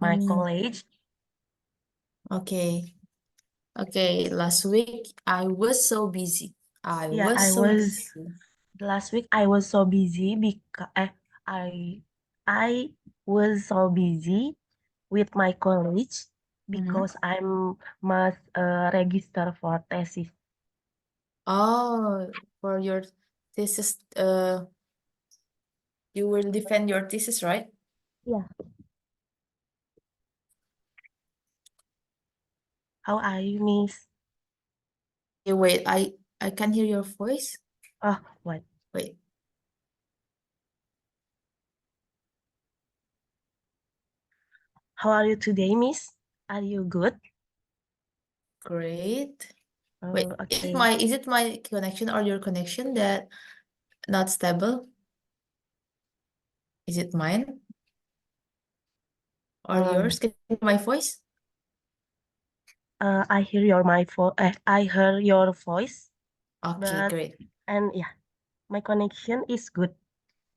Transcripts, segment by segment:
my Hmm. college. Okay. Okay. Last week I was so busy. I Yeah, was I so was busy. last week I was so busy because I was so busy with my college Mm-hmm. because I'm must register for thesis. Oh, for your thesis, you will defend your thesis, right? Yeah. How are you, Miss? Hey, wait, I can't hear your voice. Oh, what? Wait, How are you today, Miss? Are you good? great. Wait, Oh, is it okay. my connection or your connection that not stable? Is it mine or yours? Can you hear my voice? I hear I heard your voice, Okay, but great. and yeah, my connection is good.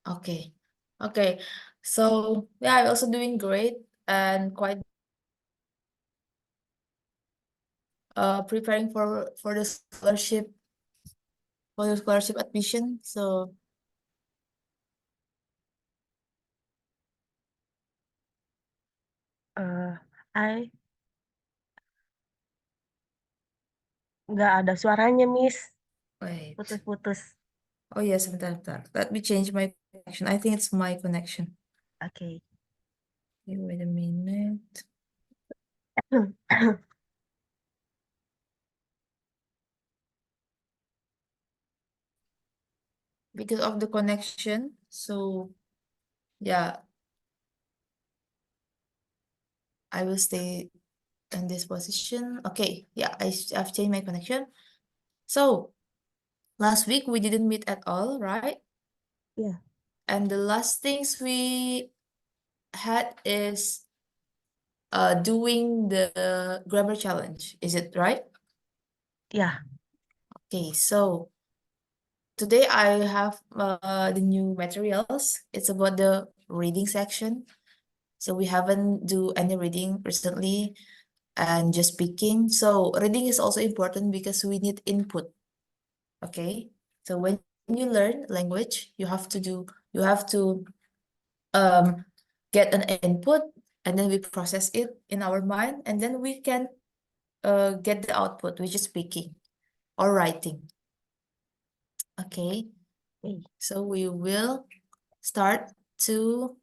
Okay. Okay. So yeah, I'm also doing great and quite preparing for the scholarship admission. So Eh, I nggak ada suaranya, Miss. wait. Putus-putus. Oh yes, sebentar, sebentar. Let me change my connection. I think it's my connection. Oke. Okay, wait a minute. Because of the connection. So yeah, I will stay in this position. Okay, yeah, I've changed my connection. So last week we didn't meet at all, right? Ya, And the last things we had is doing the grammar challenge. Is it right? ya, Okay, so today I have the new materials. It's about the reading section. So we haven't do any reading recently and just speaking. So reading is also important because we need input. Okay. So when you learn language, you have to um get an input and then we process it in our mind and then we can get the output, which is speaking or writing. Okay. oke. So we will start to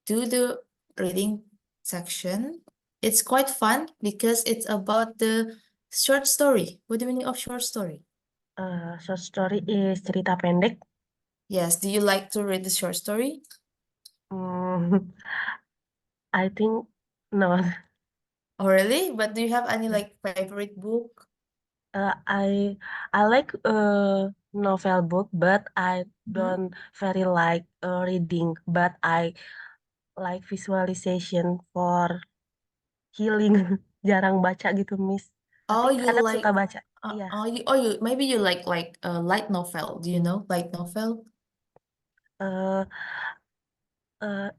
do the reading section. It's quite fun because it's about the short story. What do you mean of short story? Short story is cerita pendek. Yes, do you like to read the short story? Hmm, I think no. Oh, really? But do you have any like favorite book? I like novel book, but I Hmm? don't very like reading. But I like visualization for healing. Jarang baca gitu, Miss. Oh, Tapi you kadang suka like baca. Iya. you maybe you like a light novel. Do you know light novel? eh eh,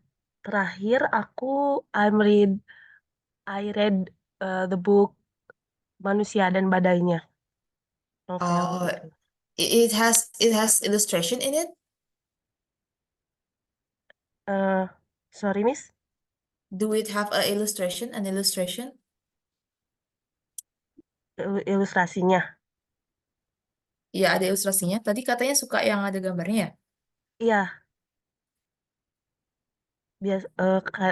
Terakhir I read the book Manusia dan Badainya, novel Oh, itu. it has illustration in it. eh Sorry, Miss, Do it have a illustration? An illustration? ilustrasinya. Iya, ada ilustrasinya. Tadi katanya suka yang ada gambarnya ya? Iya,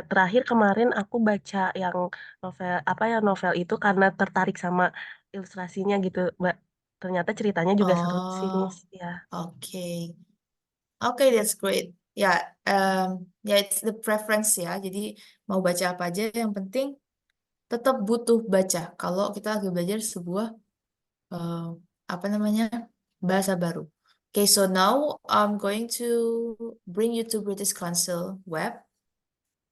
terakhir kemarin aku baca yang novel itu karena tertarik sama ilustrasinya gitu, Mbak. Ternyata ceritanya juga seru sih, Miss. Oh, Ya. okay. Okay, that's great. Ya, ya it's the preference ya. Jadi mau baca apa aja, yang penting tetap butuh baca. Kalau kita lagi belajar sebuah eh, apa namanya bahasa baru. Okay, so now I'm going to bring you to British Council web.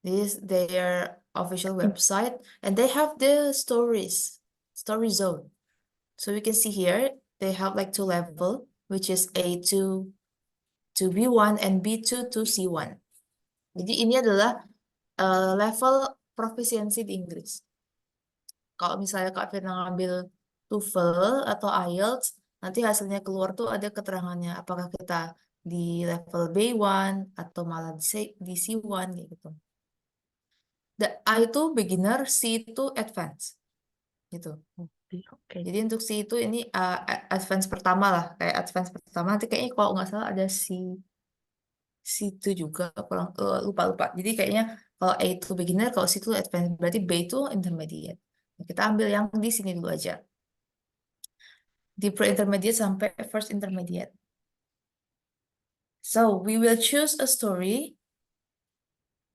This is their official website, and they have the story zone. So we can see here they have like two level, which is A2 to B1 and B2 to C1. Jadi ini adalah level proficiency di Inggris. Kalau misalnya Kak Firna ngambil TOEFL atau IELTS, nanti hasilnya keluar tuh ada keterangannya. Apakah kita di level B1 atau malah di C1 kayak gitu. A itu beginner, C itu advance gitu. Oke. Jadi untuk C itu ini advance pertama lah, kayak advance pertama. Nanti kayaknya kalau nggak salah ada C itu juga, lupa-lupa. Jadi kayaknya kalau A itu beginner, kalau C itu advance, berarti B itu intermediate. Nah, kita ambil yang di sini dulu aja. Di pre-intermediate sampai first intermediate. So we will choose a story.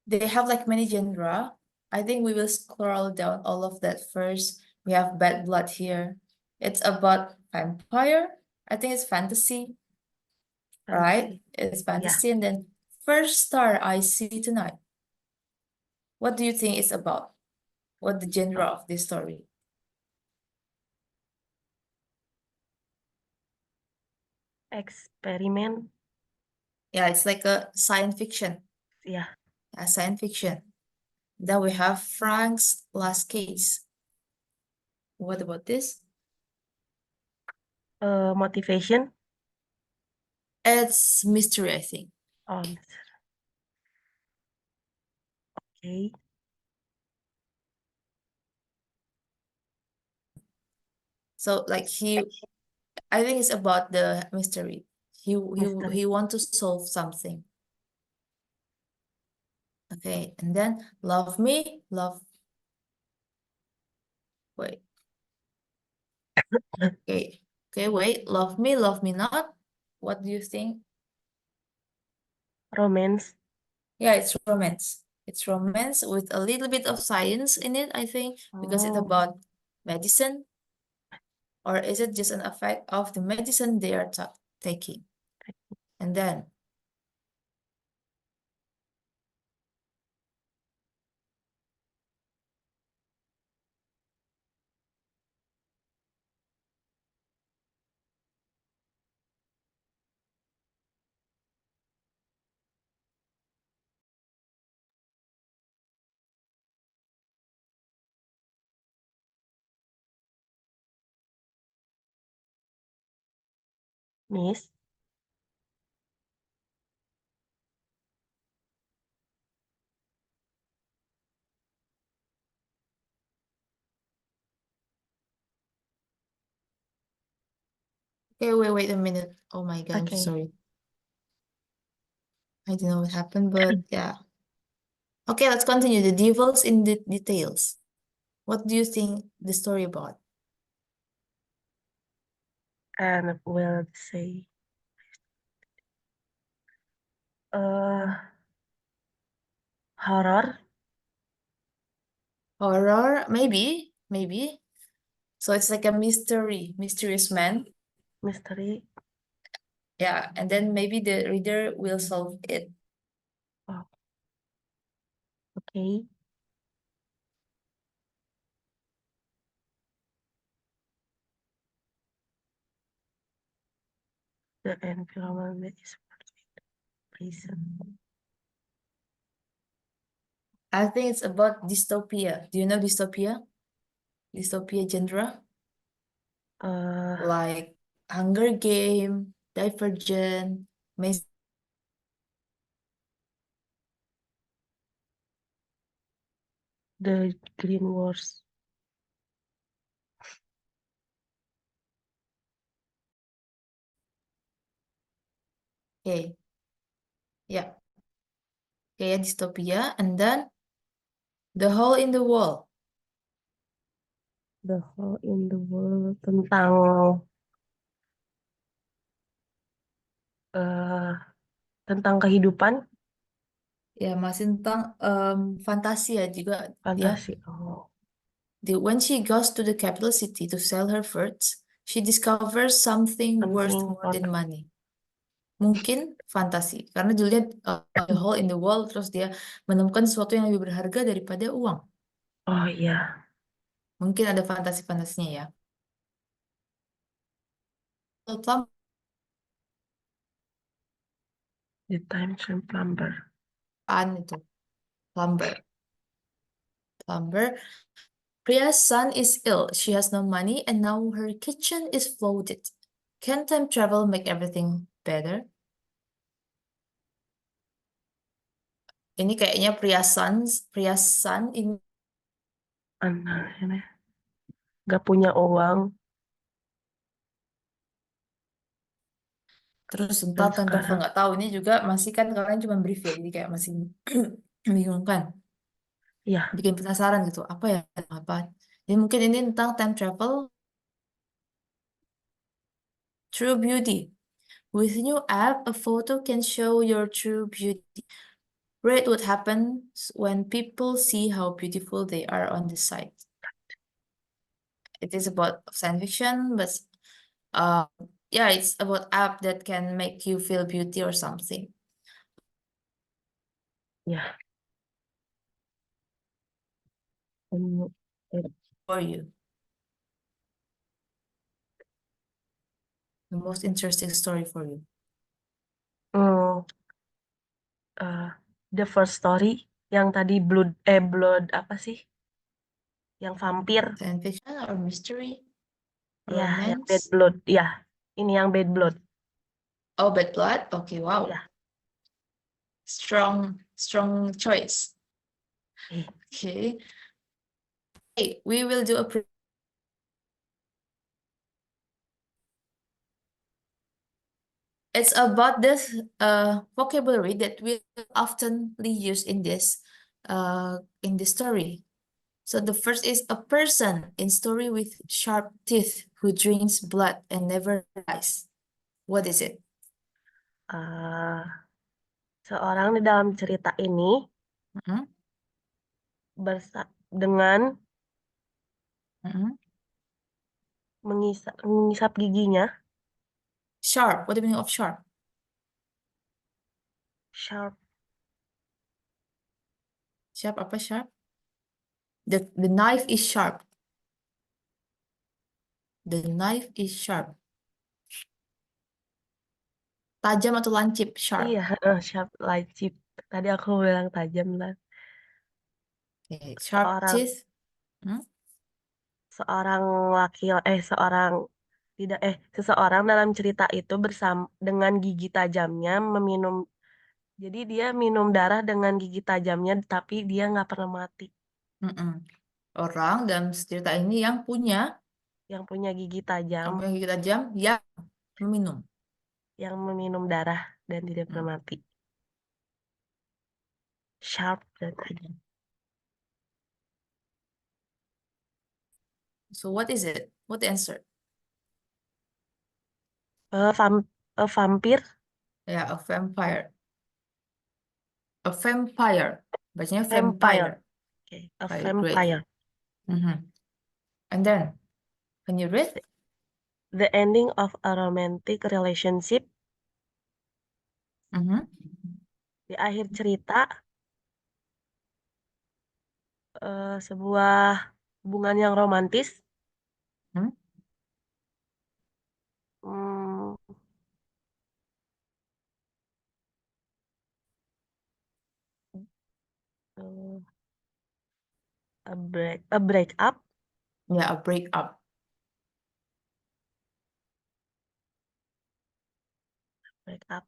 They have like many genre. I think we will scroll down all of that first. We have Bad Blood here. It's about vampire. I think it's fantasy, right? Fantasy. It's Ya, fantasy. And then First Star I See Tonight. What do you think it's about? What the genre of this story? eksperimen. Yeah, it's like a science fiction. Ya, A science fiction. Then we have Frank's Last Case. What about this? motivation. It's mystery, I think. Oh, oke. So like I think it's about the mystery. Misteri. He want to solve something. Okay, and then Love Me, Love. Wait. Okay, okay, wait. Love Me Not. What do you think? Romance. Yeah, it's romance. It's romance with a little bit of science in it, I think, because it's Oh, about medicine, or is it just an effect of the medicine they are taking? And then Miss. okay, wait a minute. Oh my God, I'm Oke. sorry. I don't know what happened, but yeah. Okay, let's continue. The Devils in the Details. What do you think the story about? And will say horror, Horror, maybe. So it's like a mysterious man. mystery. Yeah, and then maybe the reader will solve it. Oh, oke. The environment is prison. I think it's about dystopia. Do you know dystopia? Dystopia genre? Uh, Like Hunger Game, Divergent, Maze. the Green Wars. Okay, yeah. Okay, yeah, dystopia. And then The Hole in the Wall. The Hole in the World tentang eh tentang kehidupan Ya, masih tentang fantasi ya juga ya. fantasi. Oh, When she goes to the capital city to sell her fruits, she discovers something worth something more for than money. Mungkin fantasi, karena Julia the hole in the wall, terus dia menemukan sesuatu yang lebih berharga daripada uang. oh iya, Mungkin ada fantasi-fantasinya ya. Plum The Time Train Plumber. itu, plumber. Plumber. Priya's son is ill. She has no money and now her kitchen is flooded. Can time travel make everything better? Ini kayaknya Priya's son ini Anak ini gak punya uang, terus dan tentang time travel sekarang, nggak tahu. Ini juga masih kan kalian cuma brief ya, jadi kayak masih membingungkan, ya, bikin penasaran gitu. Apa ya? Apa? Jadi mungkin ini tentang time travel, true beauty. With new app, a photo can show your true beauty. Read what happens when people see how beautiful they are on the site. It is about science fiction, but uh, yeah, it's about app that can make you feel beauty or something ya. Hmm, for you. The most interesting story for you. hmm, eh, the first story yang tadi blood apa sih? Yang vampir, Science fiction or mystery, ya, yang bad romance. blood, ya. Ini yang bad blood, Oh, Bad Blood. Okay, wow, ya. strong choice. Eh, Okay, hey, we will do a It's about this vocabulary that we oftenly use in this story. So the first is a person in story with sharp teeth who drinks blood and never dies. What is it? eh, seorang di dalam cerita ini Mhm, dengan mhm. mengisap giginya, Sharp. What do you mean of sharp? sharp, Sharp apa sharp? The knife is sharp. The knife is sharp. Tajam atau lancip? Sharp. iya, sharp lancip. Tadi aku bilang tajam lah. Okay. Sharp Seorang teeth. Hmm? seorang laki seorang tidak seseorang dalam cerita itu bersama dengan gigi tajamnya meminum, jadi dia minum darah dengan gigi tajamnya tapi dia nggak pernah mati, Mm-mm. Orang dalam cerita ini yang punya gigi tajam, yang punya gigi tajam yang meminum. yang meminum darah dan tidak Hmm. pernah mati, sharp dan tajam. So what is it? What the answer? Eh, vam- vampir, Yeah, a vampire. A vampire. Bacanya vampire, vampire. okay, a Okay, great. vampire. And then, can you read? The ending of a romantic relationship, Mhm. di akhir cerita sebuah hubungan yang romantis. Hmm? Hmm, eh, a break up, Yeah, a breakup. break up.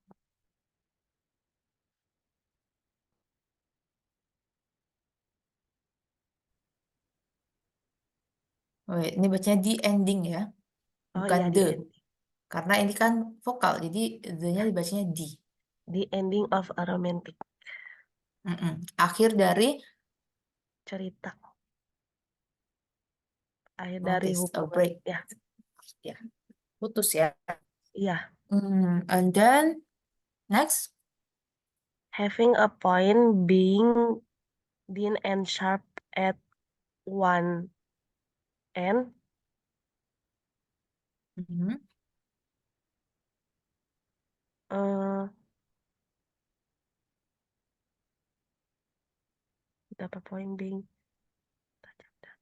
Wait, ini bacanya the ending ya, Oh bukan iya, the. the end, Karena ini kan vokal, jadi the-nya ya, dibacanya the. the ending of a romantic, Akhir dari cerita, akhir dari notice, a hubungan. break. Ya, Ya, putus ya. iya. And then, next. Having a point being thin and sharp at one end, Mhm. eh apa point being tajam dan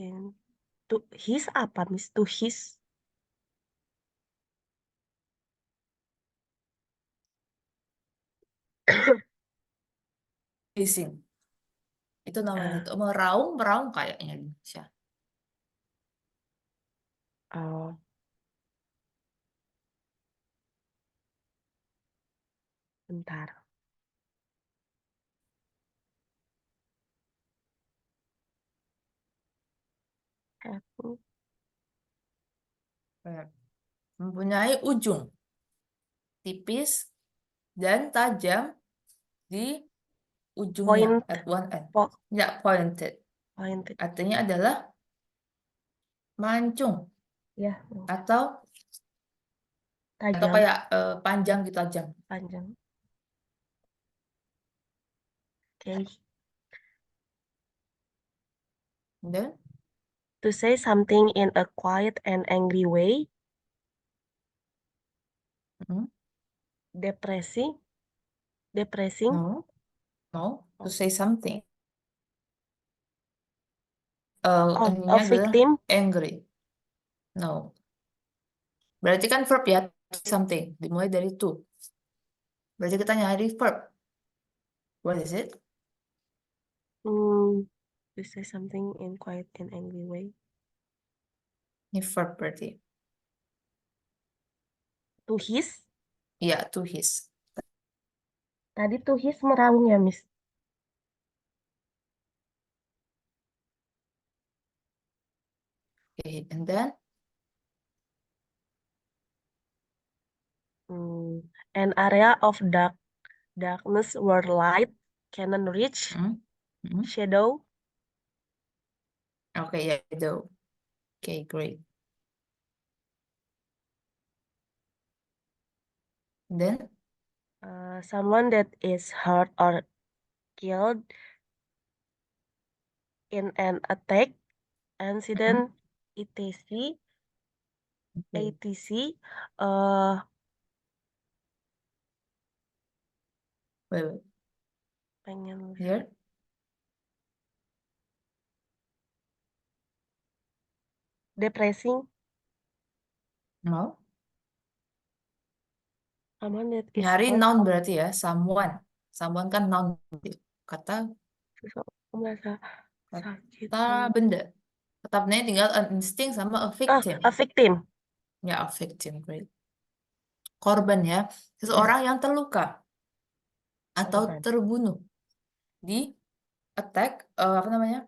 in to his apa mis to his, hissing. Itu namanya Ah, itu meraung kayaknya di Indonesia. oh, bentar. Aku Kayak mempunyai ujung tipis dan tajam di ujungnya point, at one end. po, Ya, pointed. pointed. Artinya adalah mancung Ya, atau tajam, kayak panjang gitu tajam. panjang. Oke. Dan To say something in a quiet and angry way, hmm, depressing, depressing. no, no, to Oh, say something. oh, Ininya a adalah victim. angry. No. Berarti kan verb ya, something. Dimulai dari to. Berarti kita nyari verb. What is it? Hmm, to say something in quiet and angry way. Ini verb berarti. To his. Iya, to his. Tadi to his meraung ya, Miss. Okay, and then Hmm, an area of darkness where light cannot reach. hmm, hmm. Shadow. Okay, ya itu. Okay, great. Then Someone that is hurt or killed in an attack, hmm, incident, etc. okay. ATC. Uh, Wait. pengen Here. depressing. No. Someone that is Nyari hurt noun or berarti ya, someone. Someone kan noun. Kata merasa sakit. kata benda. Kata bendanya tinggal an instinct sama a Ah, victim. a victim. Ya, a victim, great. Korban ya, Ya, seseorang yang terluka atau korban. terbunuh di attack, apa namanya?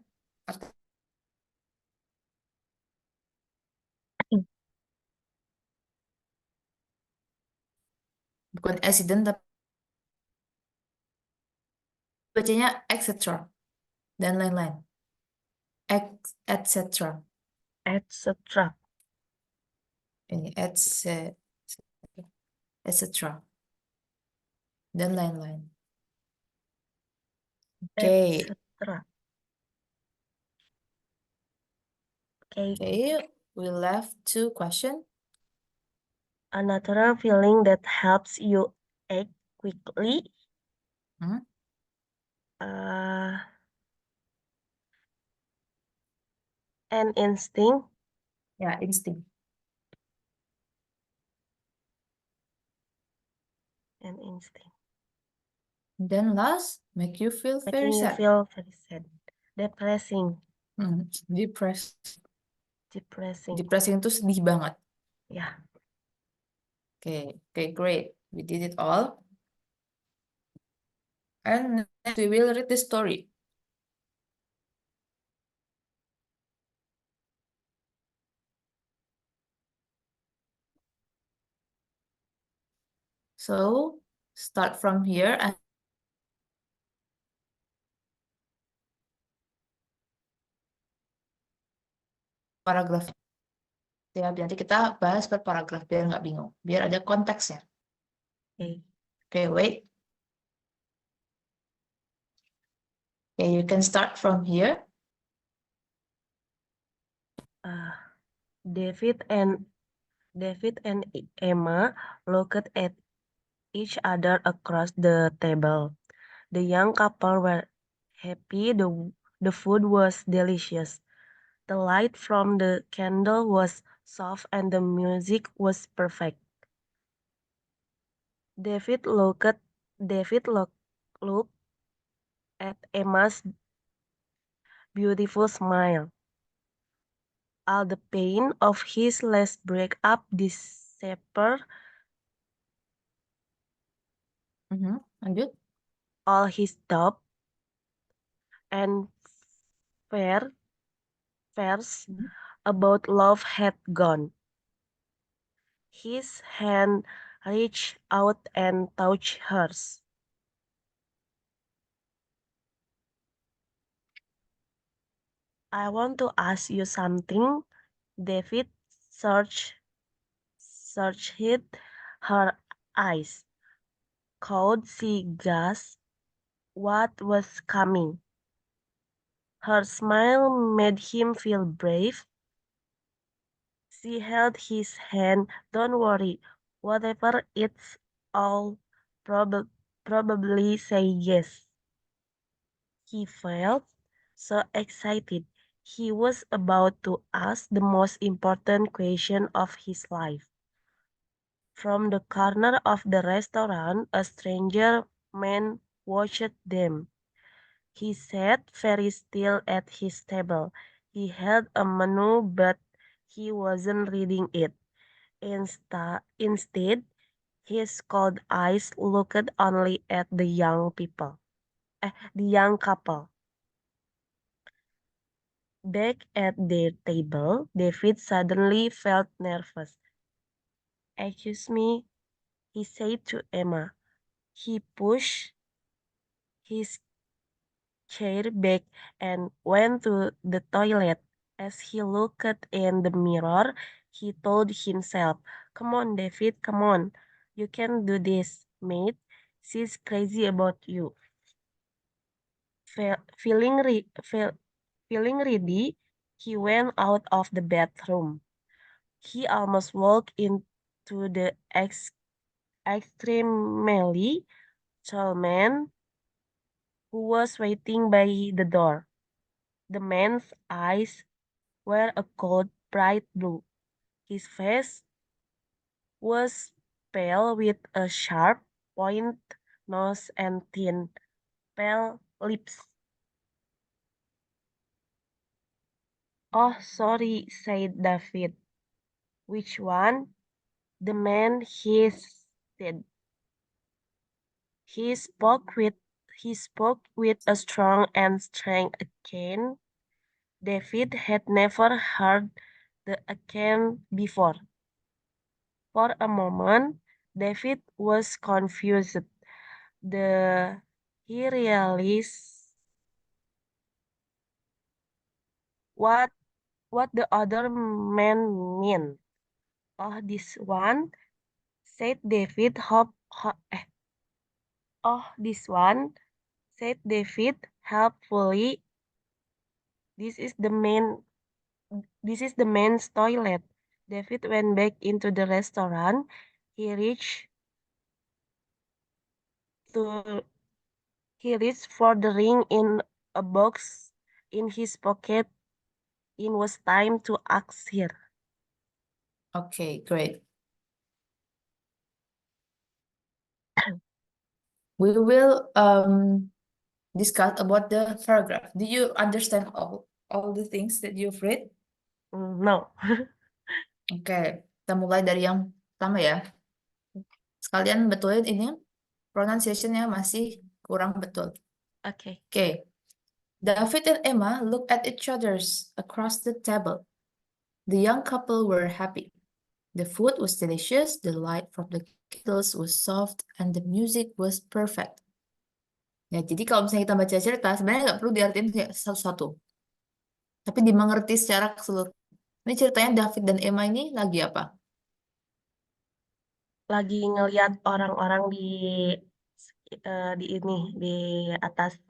Bukan accident, tapi bacanya etc. dan lain-lain. Etc. Etc. Ini etc. dan lain-lain. Oke. Etc. Okay. Okay, we left 2 questions. A natural feeling that helps you act quickly. Hmm? Uh, an instinct. Ya, instinct. An instinct. Then last, make you feel very Making you sad. feel very sad. Depressing. Depressed. Depressing. Depressing itu sedih banget. Yeah. Okay, great. We did it all. And next we will read the story. So, start from here and paragraf. Ya, nanti kita bahas per paragraf biar nggak bingung. Biar ada konteksnya. Okay. Okay, wait. Okay, you can start from here. Uh, David and Emma looked at each other across the table. The young couple were happy. The food was delicious. The light from the candle was soft and the music was perfect. David looked looked at Emma's beautiful smile. All the pain of his last breakup disappeared, Lanjut. all his doubt and fear, fears Mhm. about love had gone. His hand reached out and touched hers. I want to ask you something. David searched her eyes. Could she guess what was coming? Her smile made him feel brave. She held his hand. Don't worry, whatever it's all prob- probably say yes. He felt so excited. He was about to ask the most important question of his life. From the corner of the restaurant, a stranger man watched them. He sat very still at his table. He held a menu, but he wasn't reading it. Instead, his cold eyes looked only at the the young couple. Back at their table, David suddenly felt nervous. Excuse me, he said to Emma. He pushed his chair back and went to the toilet. As he looked in the mirror, he told himself, come on, David, come on. You can do this, mate. She's crazy about you. Fe- feeling, re- fe- feeling ready, he went out of the bathroom. He almost walked into the extremely tall man who was waiting by the door. The man's eyes were a cold, bright blue. His face was pale with a sharp, point nose and thin, pale lips. Oh, sorry, said David. Which one? The man hesitated. He spoke with he spoke with a strong and strange accent. David had never heard the accent before. For a moment, David was confused. The he realized what the other man meant. Oh, this one, said David. Oh, this one, said David helpfully. This is the main. This is the men's toilet. David went back into the restaurant. He reached to he reached for the ring in a box in his pocket. It was time to ask her. Okay, great. We will discuss about the paragraph. Do you understand all the things that you've read? No. Oke, kita mulai dari yang pertama ya. Sekalian betulin ini pronunciation-nya masih kurang betul. Okay. Oke. David and Emma looked at each other's across the table. The young couple were happy. The food was delicious, the light from the candles was soft, and the music was perfect. Ya, jadi kalau misalnya kita baca cerita, sebenarnya nggak perlu diartiin kayak satu-satu, tapi dimengerti secara keseluruhan. Ini ceritanya David dan Emma ini lagi apa? Lagi ngeliat orang-orang di ini di atas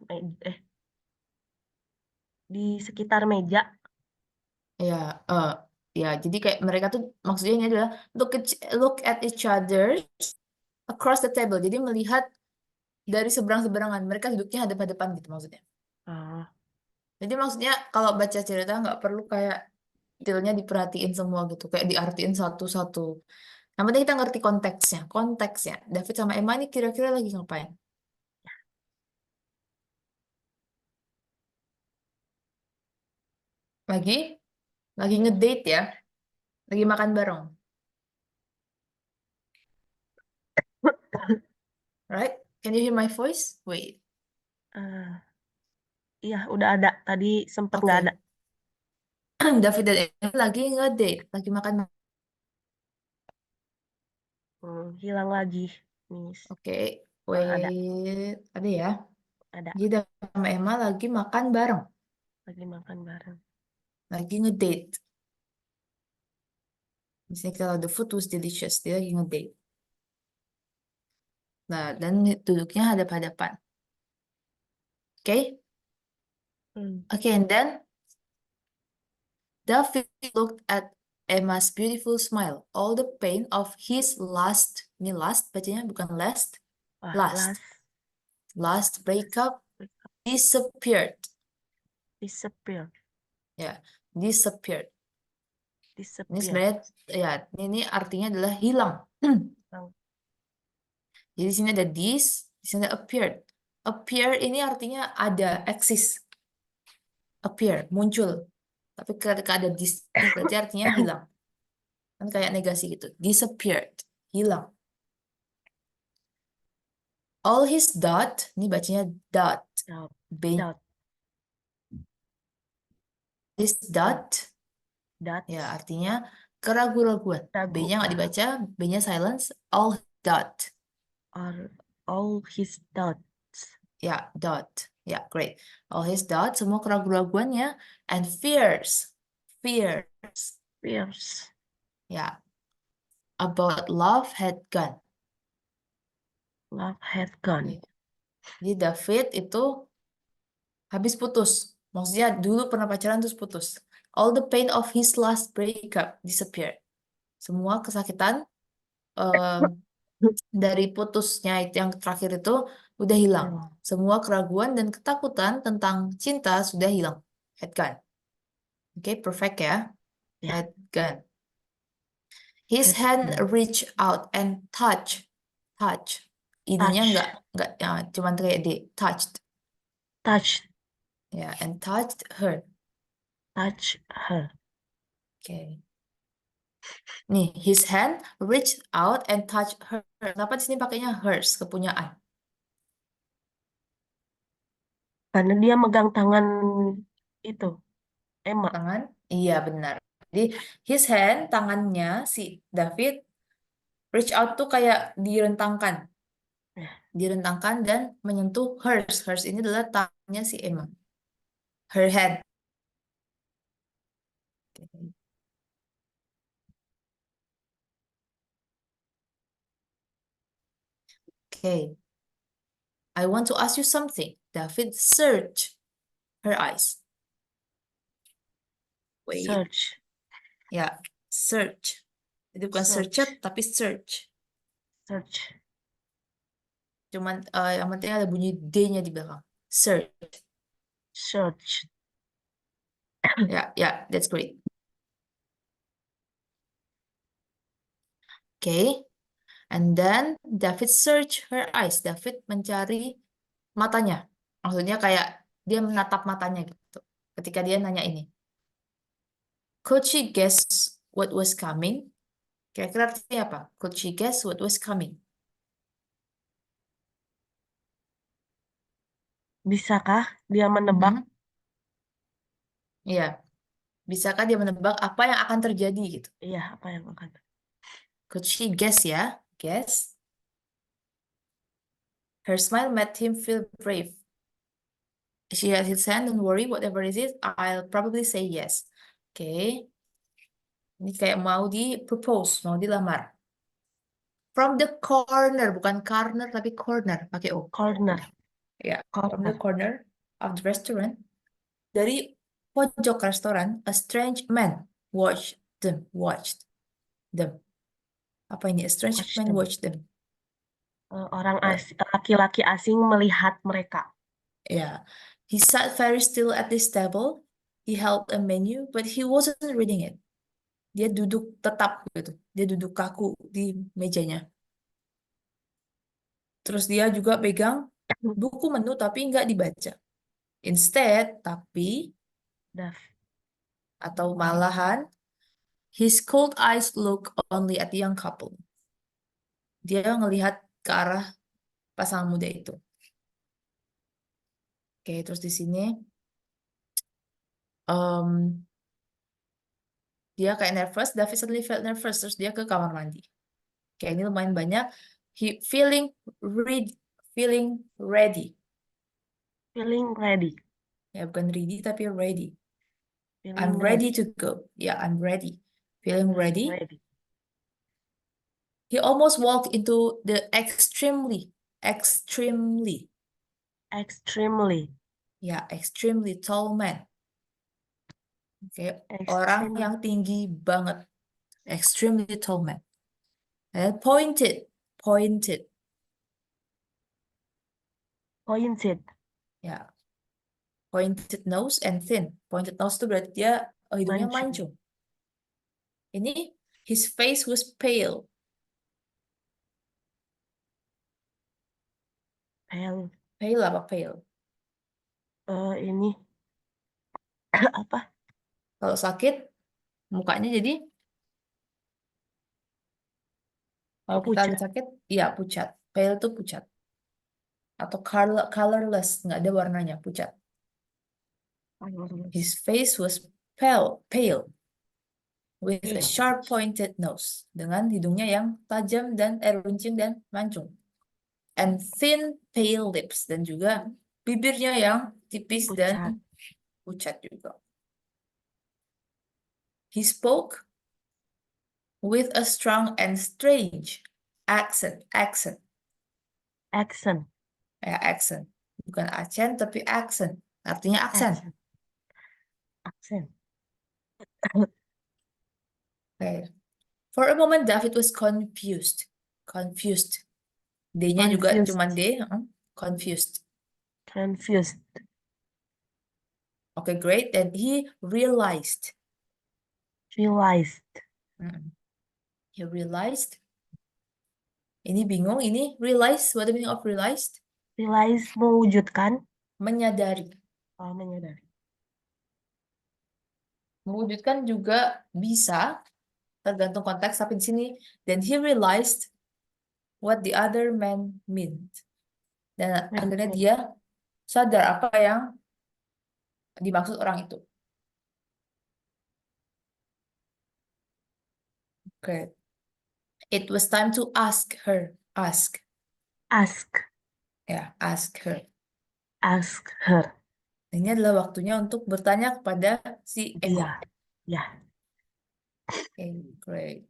di sekitar meja. Ya, eh, ya, jadi kayak mereka tuh maksudnya ini adalah look at each other across the table. Jadi melihat dari seberang-seberangan, mereka duduknya hadap-hadapan gitu maksudnya. Oh, Jadi maksudnya kalau baca cerita nggak perlu kayak detailnya diperhatiin semua gitu, kayak diartiin satu-satu. Yang penting kita ngerti konteksnya. Konteksnya, David sama Emma ini kira-kira lagi ngapain? Lagi, lagi ngedate ya, lagi makan bareng, right? Can you hear my voice? Wait, Eh, iya, udah ada. Tadi sempet nggak ada. oke. David dan Emily lagi ngedate, lagi makan. Hilang lagi, Miss. Oke, Ada, wait, ada ya. ada. Jadi David sama Emma lagi makan bareng, Lagi makan bareng. lagi ngedate. Di sini kalau the food was delicious, dia lagi ngedate. Nah, dan duduknya hadap-hadapan. Oke, Hmm. oke, and then David looked at Emma's beautiful smile. All the pain of his last, ini last bacanya bukan last, Wah, last, last last breakup disappeared. disappear. Ya, disappeared. Ini Disappear. sebenarnya ya, ini artinya adalah hilang. Oh, Jadi di sini ada this, di sini ada appeared. Appear ini artinya ada, eksis. Appear, muncul. Tapi ketika ada this, ini berarti artinya hilang. Kan kayak negasi gitu. Disappeared, hilang. All his dot, ini bacanya dot. doubt, B, doubt, his doubt. dot, ya That's artinya keraguan-raguan. ragu. B-nya nggak dibaca, B-nya silence. All dot, Are all his doubts. ya dot. Ya, great. All his dot, semua keraguan-raguannya. And fears, fears, Fears. ya, about love had gone. Love had gone. Jadi David itu habis putus. Maksudnya dulu pernah pacaran terus putus. All the pain of his last breakup disappeared. Semua kesakitan em, dari putusnya itu yang terakhir itu udah hilang. Hmm. Semua keraguan dan ketakutan tentang cinta sudah hilang. Had gone. Oke, perfect ya. Ya, Had gone. His had hand gone. reach out and touch. Ininya Touch. nggak ya, cuman kayak di touched Touch. ya, and touched her. Touch her. Oke. Nih, his hand reached out and touched her. Kenapa di sini pakainya hers, kepunyaan? Karena dia megang tangan itu. Emma. Tangan? Iya, benar. Jadi, his hand, tangannya si David, reach out tuh kayak direntangkan. Ya, Direntangkan dan menyentuh hers. Hers ini adalah tangannya si Emma. Her hand. Okay. I want to ask you something. David search her eyes. Wait. search. Ya, search. Itu bukan search, Search. tapi search. Search. Cuman yang penting ada bunyi D-nya di belakang. Search. Search. Ya, ya, that's great. Okay. And then David search her eyes. David mencari matanya. Maksudnya kayak dia menatap matanya gitu. Ketika dia nanya ini. Could she guess what was coming? Kira-kira artinya apa? Could she guess what was coming? Bisakah dia menebak? Mhm. Iya. Bisakah dia menebak apa yang akan terjadi gitu? Iya, apa yang akan? Could she guess ya? Guess. Her smile made him feel brave. She had his hand, don't worry, whatever it is, I'll probably say yes. Oke. Ini kayak mau di propose, mau dilamar. From the corner, bukan corner tapi corner, pakai O. Corner. Ya, from the Corner. corner of the restaurant. Dari pojok restoran, a strange man watched them. Apa ini? A strange Watch man them. watched them. Orang Uh, asing, laki-laki asing melihat mereka. yeah. He sat very still at this table. He held a menu, but he wasn't reading it. Dia duduk tetap gitu. Dia duduk kaku di mejanya. Terus dia juga pegang buku menu tapi nggak dibaca. Instead, tapi Dav, Atau malahan, his cold eyes look only at the young couple. Dia ngelihat ke arah pasangan muda itu. Oke, terus di sini dia kayak nervous. David suddenly felt nervous. Terus dia ke kamar mandi. Oke, ini lumayan banyak. He feeling ready. Feeling ready. Feeling ready. Ya, bukan ready tapi ready. I'm Feeling ready ready. to go. Ya, I'm ready. Feeling ready. Ready. He almost walked into the extremely Extremely. tall man. Oke, orang Extremely. yang tinggi banget. Extremely tall man. And pointed. Pointed. Ya, pointed nose and thin. Pointed nose itu berarti dia hidungnya Mancung. mancung. Ini his face was pale. Pale. Pale apa pale? Ini apa? Kalau sakit mukanya jadi kalau kita lagi Pucat. sakit, iya pucat. Pale itu pucat. Atau colorless, nggak ada warnanya, pucat. His face was pale with a sharp pointed nose. Dengan hidungnya yang tajam dan runcing dan mancung. And thin pale lips. Dan juga bibirnya yang tipis dan Pucat. pucat juga. He spoke with a strong and strange accent. Accent. Ya, accent. Bukan accent, tapi accent. Artinya aksen. Accent. Accent. Okay. For a moment, David was confused. D-nya juga Confused. cuma D. Confused. Confused. Okay, great. And he realized. Realized. He realized. Ini bingung. Ini realize. What the meaning of realized? Realize mewujudkan. Menyadari. Oh, menyadari. Mewujudkan juga bisa. Tergantung konteks. Tapi di sini. Then he realized what the other man meant. Dan akhirnya dia sadar apa yang dimaksud orang itu. Okay. It was time to ask her. Ask. Ya, ask her. Ask her. Ini adalah waktunya untuk bertanya kepada si Emma. Ya. Okay, great.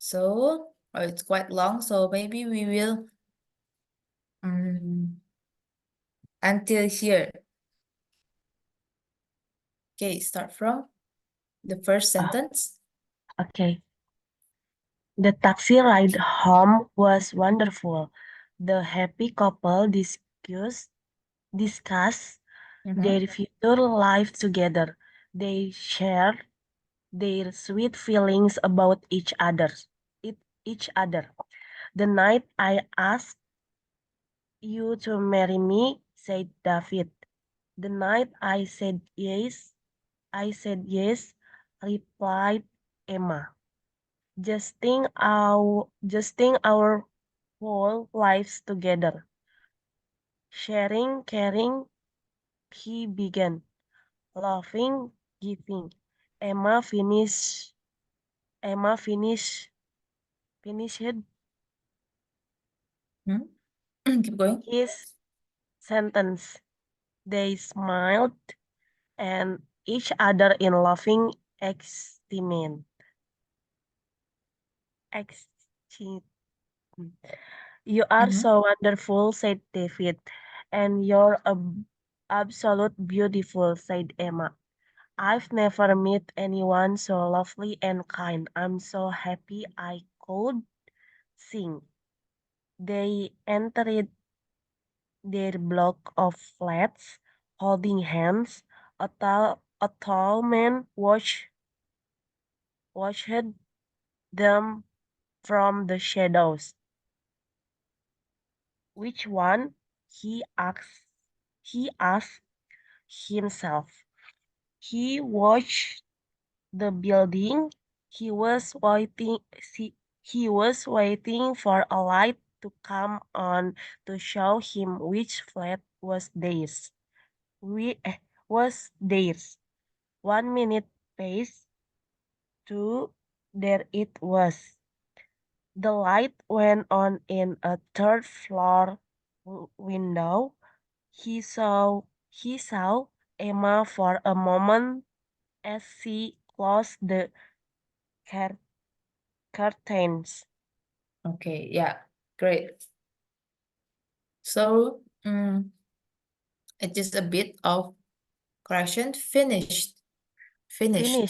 So, it's quite long, so maybe we will until here. Okay, start from the first sentence. Okay. The taxi ride home was wonderful. The happy couple discussed their future life together. They shared their sweet feelings about each other. The night I asked you to marry me, said David. The night I said yes, replied Emma. Just think our whole lives together. Sharing, caring, he began. Laughing, giving. Emma finished Keep going. his sentence. They smiled and each other in laughing excitement. You are so wonderful, said David, and you're absolute beautiful, said Emma. I've never met anyone so lovely and kind. I'm so happy I could sing. They entered their block of flats, holding hands. A tall man watched them from the shadows. Which one? He asked himself. He watched the building. He was waiting. He was waiting for a light to come on to show him which flat was theirs. We was theirs. 1 minute passed. Two, there it was. The light went on in a third floor window. He saw Emma for a moment as she closed the cur- curtains. Okay, yeah, great. So, it is a bit of correction. Finished. Finish. Yeah,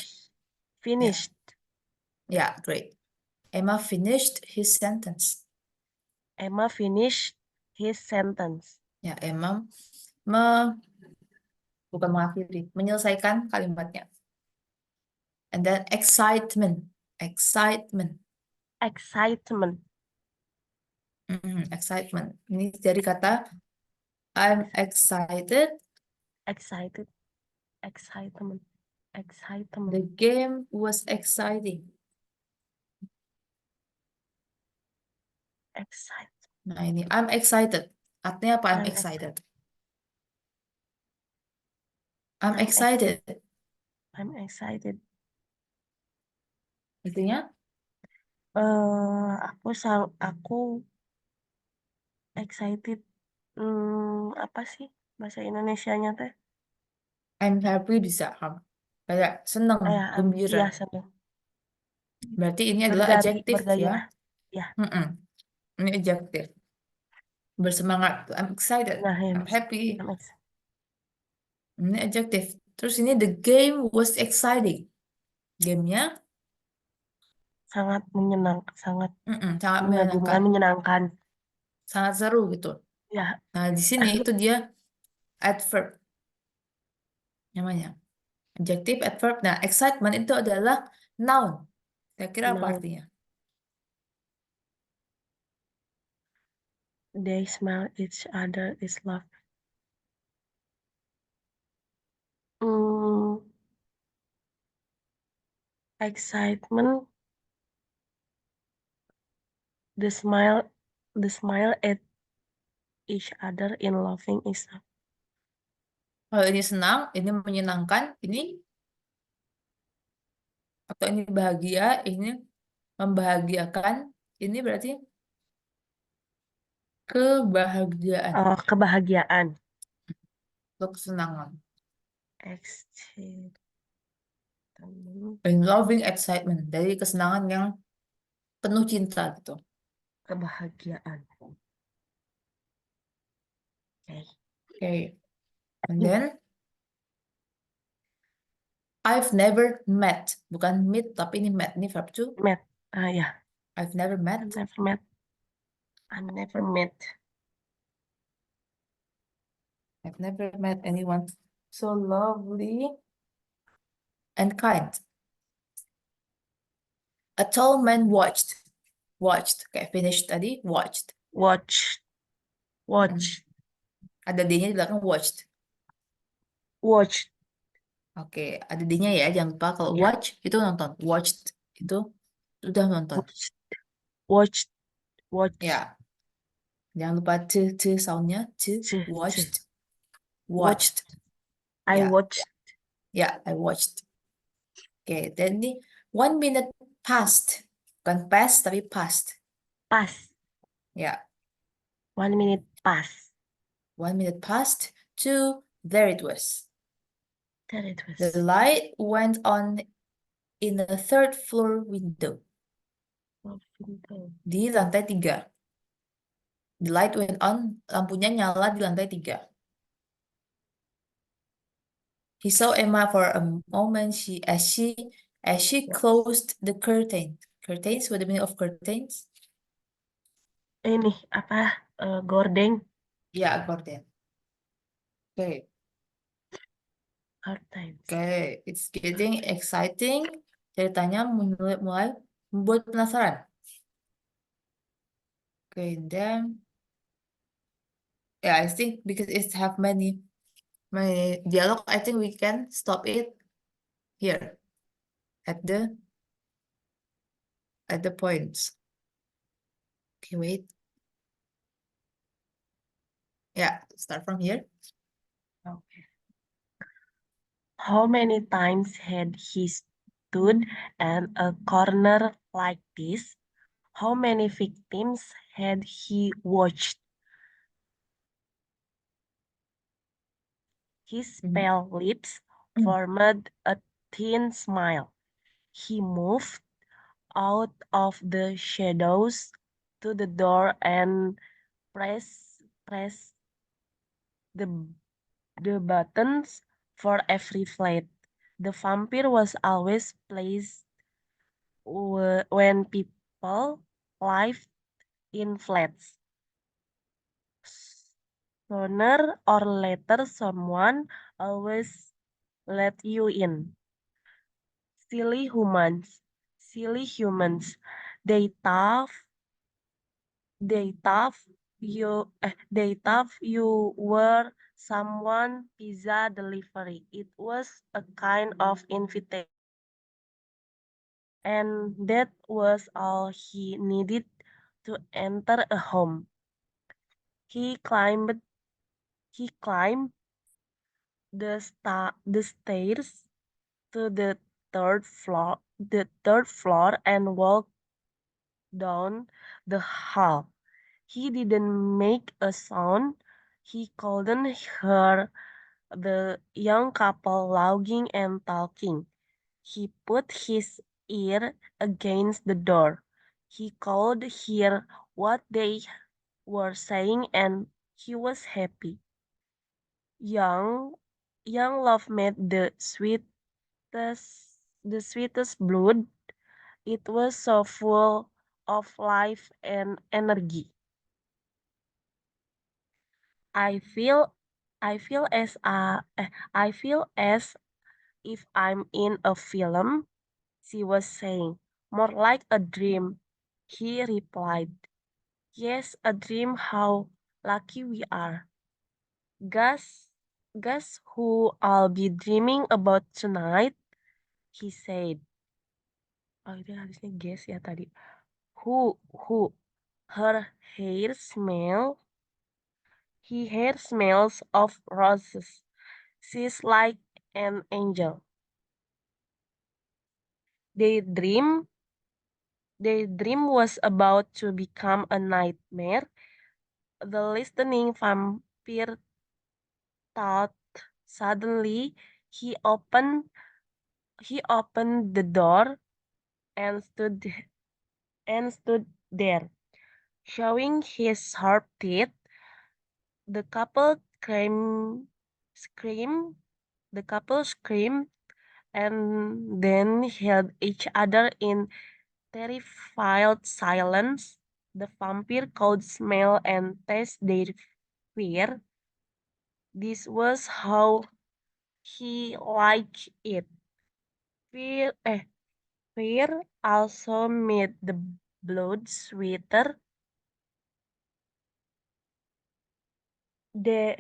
Finished. yeah, great. Emma finished his sentence. Emma finished his sentence. Ya, Emma me, bukan mengakhiri, menyelesaikan kalimatnya. And then excitement. Excitement. Excitement. Excitement. Ini dari kata I'm excited. Excited. Excitement. The Excitement. game was exciting. Excited. Nah, ini I'm excited. Artinya apa? I'm I'm excited. I'm I'm excited. I'm excited. Artinya Aku excited. Apa sih bahasa Indonesianya teh? I'm happy bisa. Kayak seneng, Iya gembira. senang. Berarti ini adalah adjektif ya. Bergairah. Ya. Ini adjektif. Bersemangat. I'm excited. Nah, ya I'm bisa. happy. I'm ex- Ini adjektif. Terus ini the game was exciting. Gamenya sangat menyenangkan, sangat sangat mengagumkan, menyenangkan, menyenangkan. sangat seru gitu. Ya, Nah, di sini itu dia adverb namanya. Adjektif, adverb. Nah, excitement itu adalah noun. Kira-kira apa now artinya? they smell each other is love. Hmm, excitement, the smile at each other in loving is love. Kalau ini senang, ini menyenangkan, ini atau ini bahagia, ini membahagiakan, ini berarti kebahagiaan Kebahagiaan. atau kesenangan. Excitement, And loving excitement, dari kesenangan yang penuh cinta gitu. kebahagiaan. Okay. Okay. And then I've never met, bukan meet tapi ini met, ini verb to. Met. Ya. I've never met. I've never met. I've never met. I've never met anyone so lovely and kind. A tall man watched. Watched. Kayak finish tadi, watched. Watch. Watch. Ada D-nya di belakang watched. Watch. Oke, ada D-nya ya, jangan lupa kalau Ya. watch itu nonton. Watched itu sudah nonton. Watch. Watch. Watch. Ya, jangan lupa to soundnya, to, Ch. watched. Watched. Watched. I Ya, watched. ya, I watched. Oke, dan ini 1 minute passed. Bukan past, tapi past. Pass. Ya, 1 minute pass. 1 minute passed to there it was. There it was. The light went on in a third floor window. Di lantai 3. The light went on, lampunya nyala di lantai 3. He saw Emma for a moment as she closed the curtain. Curtains, what the meaning of curtains? Ini apa? Gordeng. Ya, gorden. Oke. Curtains. Oke, it's getting exciting. Ceritanya mulai membuat penasaran. Okay, then yeah, I think because it have many dialogue, I think we can stop it here at the points. Okay, wait. Yeah, start from here. Okay. How many times had he stood at a corner like this? How many victims had he watched? His Mhm. pale lips formed a thin smile. He moved out of the shadows to the door and pressed the, the buttons for every flat. The vampire was always placed when people lived in flats. Sooner or later, someone always let you in. Silly humans, silly humans. They thought they thought you were someone pizza delivery. It was a kind of invitation, and that was all he needed to enter a home. He climbed he climbed the stairs to the third floor and walked down the hall. He didn't make a sound. He couldn't hear the young couple laughing and talking. He put his ear against the door. He could hear what they were saying and he was happy. Young young love made the sweetest blood. It was so full of life and energy. I feel I feel as I feel as if I'm in a film, she was saying. More like a dream, he replied. Yes, a dream. How lucky we are. Guess guess who I'll be dreaming about tonight, he said. Oh, itu harusnya guess ya tadi. Who her hair smell He hair smells of roses. She's like an angel. Their dream, their dream was about to become a nightmare. The listening vampire thought. Suddenly he opened he opened the door and stood there, showing his sharp teeth. The couple screamed. The couple screamed and then held each other in terrified silence. The vampire could smell and taste their fear. This was how he liked it. Fear, fear also made the blood sweeter. There,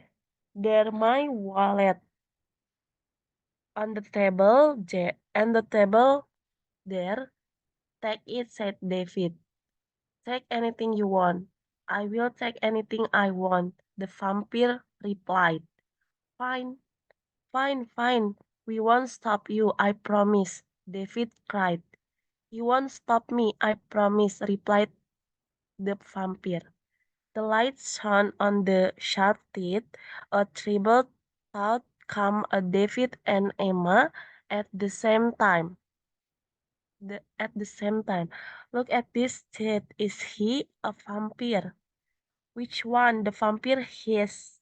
there, my wallet on the table, and the table there. Take it, said David. Take anything you want. I will take anything I want, the vampire replied. Fine, fine, fine. We won't stop you, I promise, David cried. You won't stop me, I promise, replied the vampire. The lights shone on the sharp teeth. A terrible thought came at David and Emma at the same time. At the same time. Look at this teeth. Is he a vampire? Which one? The vampire hissed.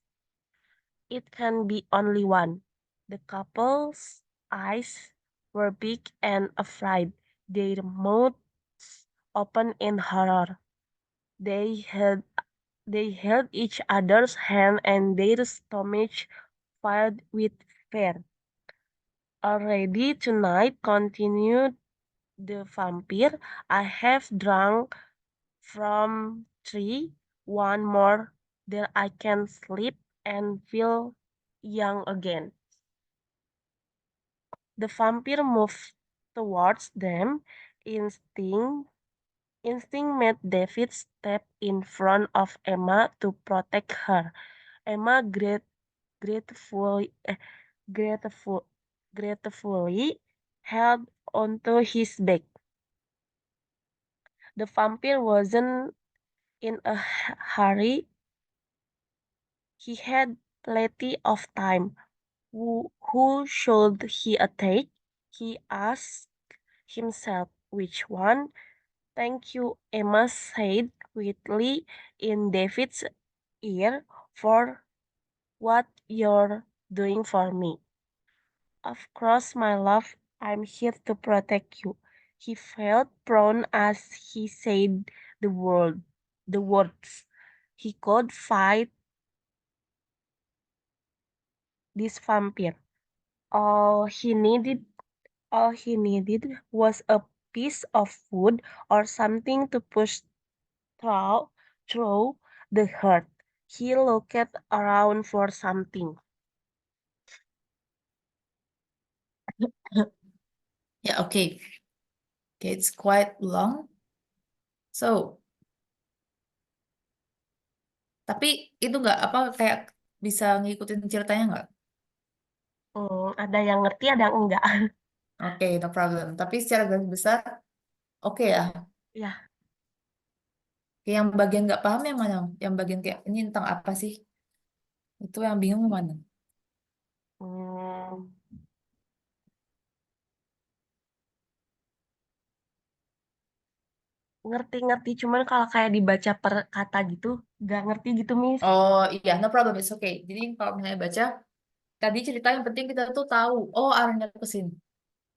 It can be only one. The couple's eyes were big and afraid, their mouths open in horror. They held they held each other's hand and their stomachs filled with fear. Already tonight, continued the vampire, I have drunk from three. One more, then I can sleep and feel young again. The vampire moved towards them. Instinct, instinct made David step in front of Emma to protect her. Emma gratefully, grateful, gratefully held onto his back. The vampire wasn't in a hurry. He had plenty of time. Who should he attack? He asked himself. Which one? Thank you, Emma said quietly in David's ear, for what you're doing for me. Of course, my love, I'm here to protect you. He felt proud as he said the words. He could fight this vampire. All he needed, all he needed was a piece of wood or something to push through, through the hurt. He looked around for something. Yeah, okay. Okay, it's quite long. So, tapi itu nggak apa kayak bisa ngikutin ceritanya nggak? Ada yang ngerti, ada yang enggak. Oke, no problem. Tapi secara garis besar, oke ya. Ya, Yang bagian nggak paham yang mana? Yang bagian kayak ini tentang apa sih? Itu yang bingung yang mana? hmm, ngerti-ngerti. Cuman kalau kayak dibaca per kata gitu, nggak ngerti gitu, Miss. Oh iya, no problem, it's okay. Jadi kalau misalnya baca, tadi cerita yang penting kita tuh tahu, oh arahnya ke sini.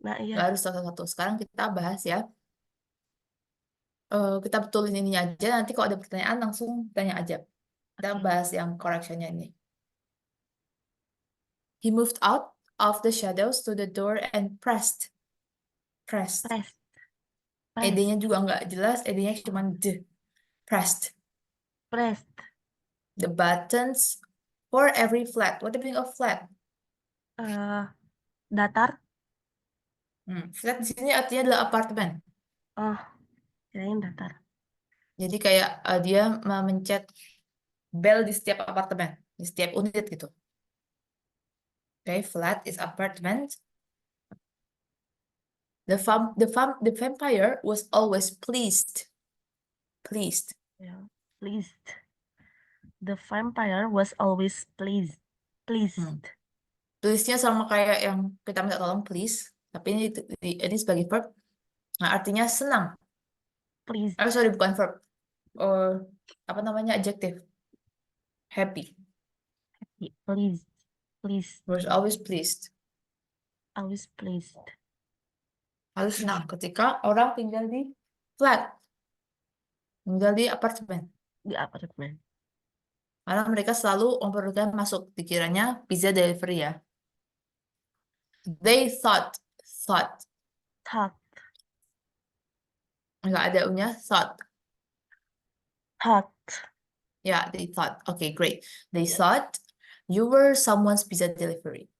Nah, Nggak iya. harus satu-satu. Sekarang kita bahas ya. Kita betulin ini aja, nanti kalau ada pertanyaan langsung tanya aja. Kita Oke. bahas yang correctionnya ini. He moved out of the shadows to the door and pressed. Press, press, Ed-nya juga nggak jelas, ed-nya cuma pressed. press. The buttons for every flat. What do you think of flat? Eh, datar. Flat di sini artinya adalah apartemen. Oh, kirain datar. Jadi kayak dia memencet bel di setiap apartemen, di setiap unit gitu. Okay, flat is apartment. The vampire was always pleased. Ya, pleased. The vampire was always pleased. Hmm. Pleased. Tulisnya sama kayak yang kita minta tolong please, tapi ini sebagai verb. Nah, artinya senang. Pleased. Sorry, bukan verb. Or apa namanya adjective? Happy. Pleased. Pleased. Was always pleased. Always pleased. Harus senang ketika orang tinggal di flat, tinggal di apartemen. Di apartemen. Karena mereka selalu memperlukan masuk, dikiranya pizza delivery ya. They thought, Thought. nggak ada u-nya, thought. Thought. Yeah, they thought. Okay, great. They Ya. thought you were someone's pizza delivery.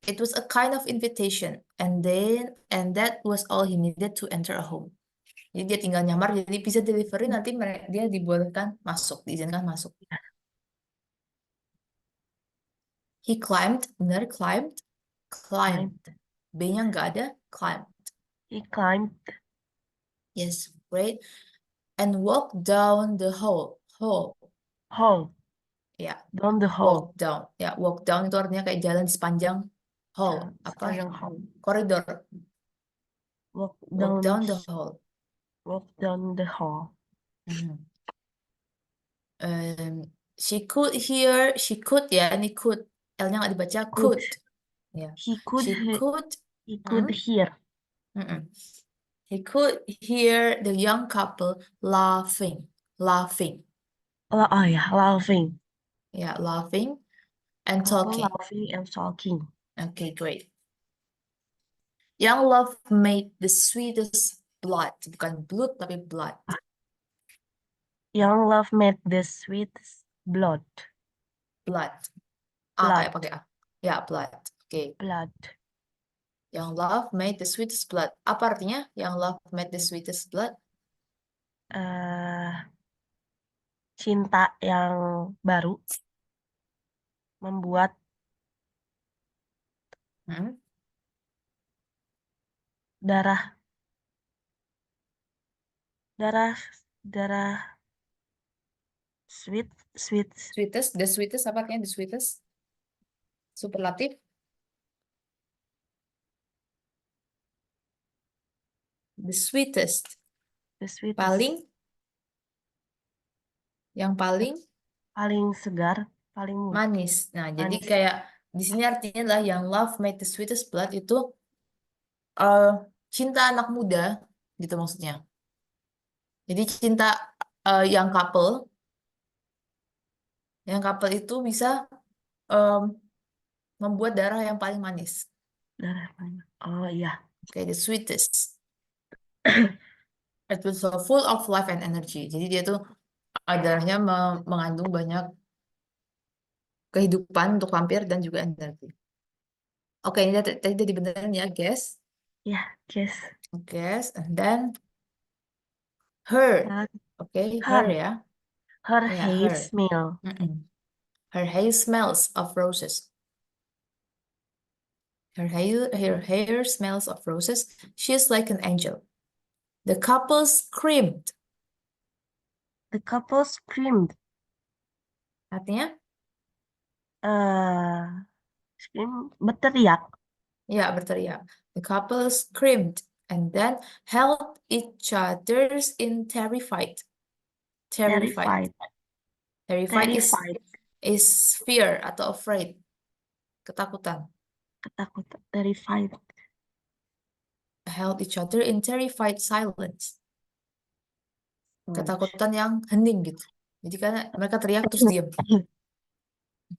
It was a kind of invitation, and that was all he needed to enter a home. Jadi dia tinggal nyamar jadi pizza delivery, nanti dia dibolehkan masuk, diizinkan masuk. He climbed, benar climbed. Climbed. B-nya nggak ada, climbed. He climbed. Yes, great. And walked down the hall. Hall. Ya, Down the hall. walk down. Ya, walk down itu artinya kayak jalan di sepanjang hall. Jalan Apa? sepanjang hall. Koridor. Walk Walk down. down the hall. Walk down the hall. Mhm. She could ya, ini could. L-nya nggak dibaca, Could. could. Ya. He could. She could. He could hear. Mm-mm. He could hear the young couple laughing. Oh ya, laughing. Yeah, laughing and Couple talking. laughing and talking. Okay, great. Young love made the sweetest blood. Bukan blood, tapi blood. Young love made the sweetest blood. Blood. A Blood. kayak pakai A. Ya, blood. Oke, Blood. yang love made the sweetest blood. Apa artinya yang love made the sweetest blood? eh Cinta yang baru membuat Hmm? darah darah darah sweet sweet Sweetest, the sweetest apa artinya the sweetest? Superlatif, the sweetest. the sweetest Paling, yang paling paling segar, paling manis. Nah, jadi manis. kayak di sini artinya adalah yang love made the sweetest blood itu eh, cinta anak muda gitu maksudnya. Jadi cinta yang couple itu bisa em, membuat darah yang paling manis. Darah banyak. Oh iya. Kayak the sweetest. It was so full of life and energy. Jadi dia tuh darahnya mengandung banyak kehidupan untuk vampir dan juga energi. Oke, ini tadi udah dibenerin ya, guys. Ya, guess. Guys, and then her. Her, Oke, her her, ya. her Ya, hair her. smell. Mm-mm. Her hair smells of roses. Her hair smells of roses. She is like an angel. The couple screamed. The couple screamed. Artinya, eh berteriak. ya berteriak. The couple screamed and then held each other's in terrified. Terrified. Terrified. Terrified Terrified. is fear atau afraid. Ketakutan. Ketakutan. Terrified. Held each other in terrified silence. Hmm. Ketakutan yang hening gitu. Jadi karena mereka teriak terus diam.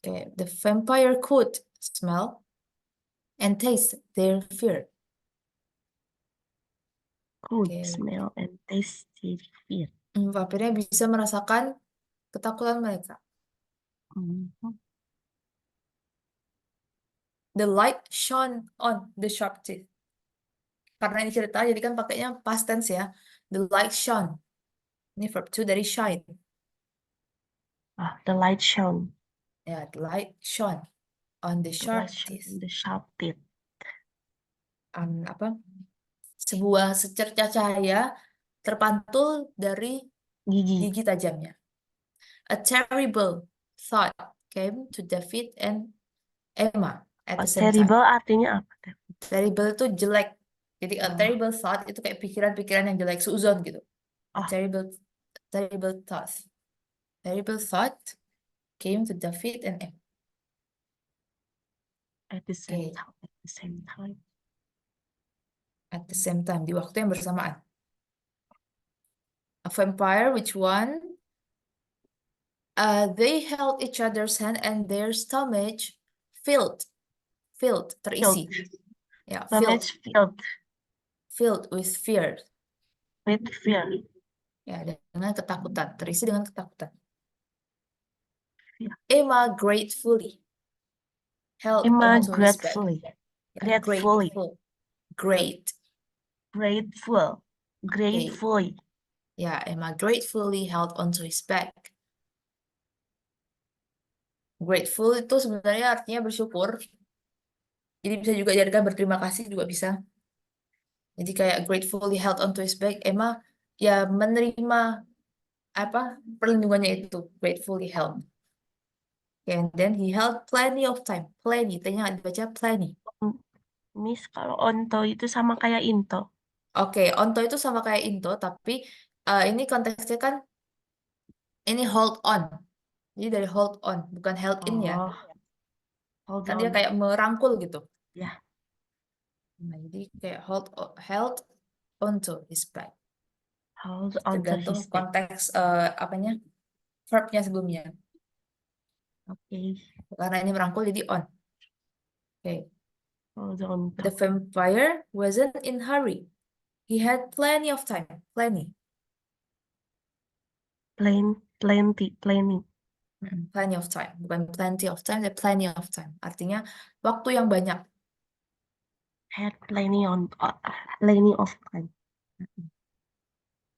Okay. The vampire could smell and taste their fear. Could Okay. smell and taste fear. Vampirnya bisa merasakan ketakutan mereka. Mhm. The light shone on the sharp teeth. Karena ini cerita, jadi kan pakainya past tense ya. The light shone. Ini verb 2 dari shine. Ah, the light shone. Ya, the light shone on the The sharp light shone teeth. in the sharp teeth. Apa? Sebuah secercah cahaya terpantul dari Gigi. gigi tajamnya. A terrible thought came to David and Emma at the same time. Terrible artinya apa? Terrible itu jelek. Jadi a Oh, terrible thought itu kayak pikiran-pikiran yang jelek, suuzon gitu. A oh, terrible thought. Terrible thought came to David and Emma. at the same Okay. time. At the same time. At the same time, di waktu yang bersamaan. A vampire, which one? They held each other's hand and their stomach filled, terisi. Filled. Ya, Stomach filled filled with fear. with fear. Ya, dengan ketakutan, terisi dengan ketakutan. Fear. Emma gratefully held Emma onto his back. gratefully. Ya, Gratefully. Grateful. Gratefully. Ya, Emma gratefully held onto his back. Grateful itu sebenarnya artinya bersyukur. Jadi bisa juga dijadikan berterima kasih juga bisa. Jadi kayak gratefully held onto his back, Emma ya menerima apa perlindungannya itu, gratefully held. And then he held plenty of time. Plenty, tanya dibaca plenty. Miss, kalau onto itu sama kayak into. Oke, onto itu sama kayak into, tapi ini konteksnya kan ini hold on. Jadi dari hold on, bukan held in ya. Oh, hold Kan dia on. kayak merangkul gitu. Ya, Nah, jadi kayak held onto his back. hold on to Tergantung his back. konteks apanya verbnya sebelumnya. Oke, Karena ini merangkul jadi on. Oke. hold on The to. vampire wasn't in hurry. He had plenty of time. Plenty. Plenty. Plenty of time, bukan plenty of time, tapi plenty of time. Artinya waktu yang banyak. Had plenty of time.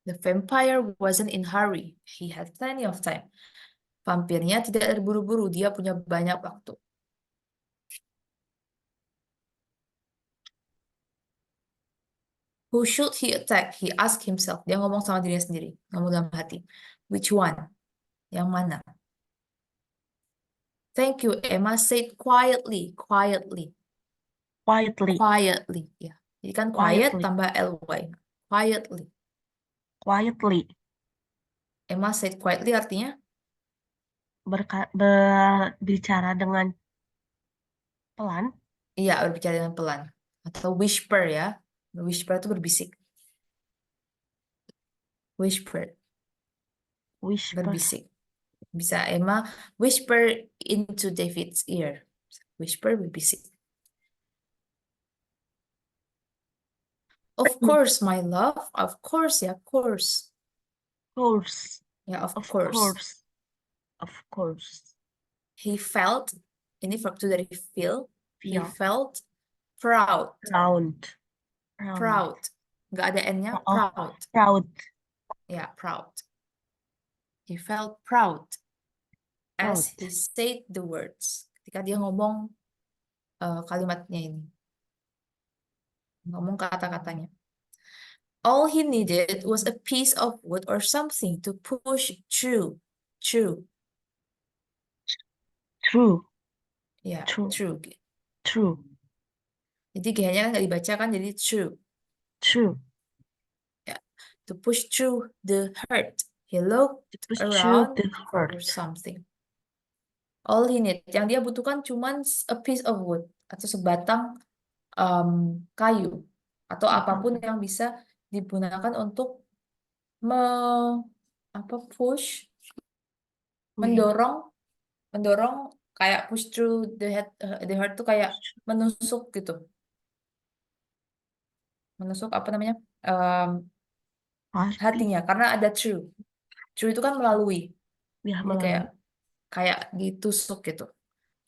The vampire wasn't in hurry. He had plenty of time. Vampirnya tidak terburu-buru, dia punya banyak waktu. Who should he attack? He asked himself. Dia ngomong sama dirinya sendiri, ngomong dalam hati. Which one? Yang mana? Thank you, Emma said quietly. Quietly. Quietly. Quietly. Ya. Jadi kan quiet Quietly. tambah ly. Quietly. Quietly. Emma said quietly artinya? Berbicara dengan pelan. Iya, berbicara dengan pelan. Atau whisper ya. Whisper itu berbisik. Whisper. Whisper. Berbisik. Bisa Emma whisper into David's ear. Whisper berbisik. Of course, my love. Of course, ya, course. Course. Ya, of Of course. course. Of course. He felt, ini verb to dari feel. He Feel. felt proud. Proud. Proud. Nggak ada N-nya, Oh, proud. proud. Ya, proud. He felt proud as Proud. he said the words. Ketika dia ngomong kalimatnya ini. Ngomong kata-katanya. All he needed was a piece of wood or something to push through. Through. True. Ya, True. through. True. Jadi G-nya kan nggak dibaca kan, jadi true. True. Ya. To push through the hurt. He looked Push through around the for hurt. something. All he need, yang dia butuhkan cuman a piece of wood atau sebatang kayu atau apapun yang bisa digunakan untuk push, mendorong kayak push through the heart tuh kayak menusuk gitu, menusuk apa namanya Hati. hatinya karena ada through itu kan melalui, Ya, jadi kayak melalui. ditusuk gitu.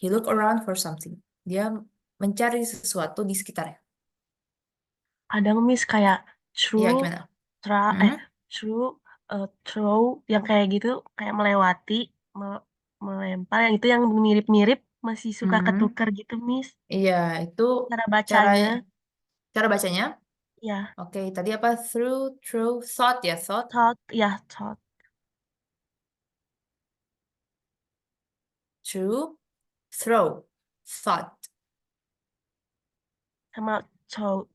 He look around for something, dia mencari sesuatu di sekitarnya. Kadang Miss kayak Iya, true, gimana? true, throw yang kayak gitu, kayak melewati, melempar, yang itu yang mirip-mirip masih suka ketuker gitu Miss. Iya, itu Cara cara bacanya, cara bacanya. ya, Oke, tadi apa? Through, thought ya, thought. thought, Through, throw, thought. sama thought,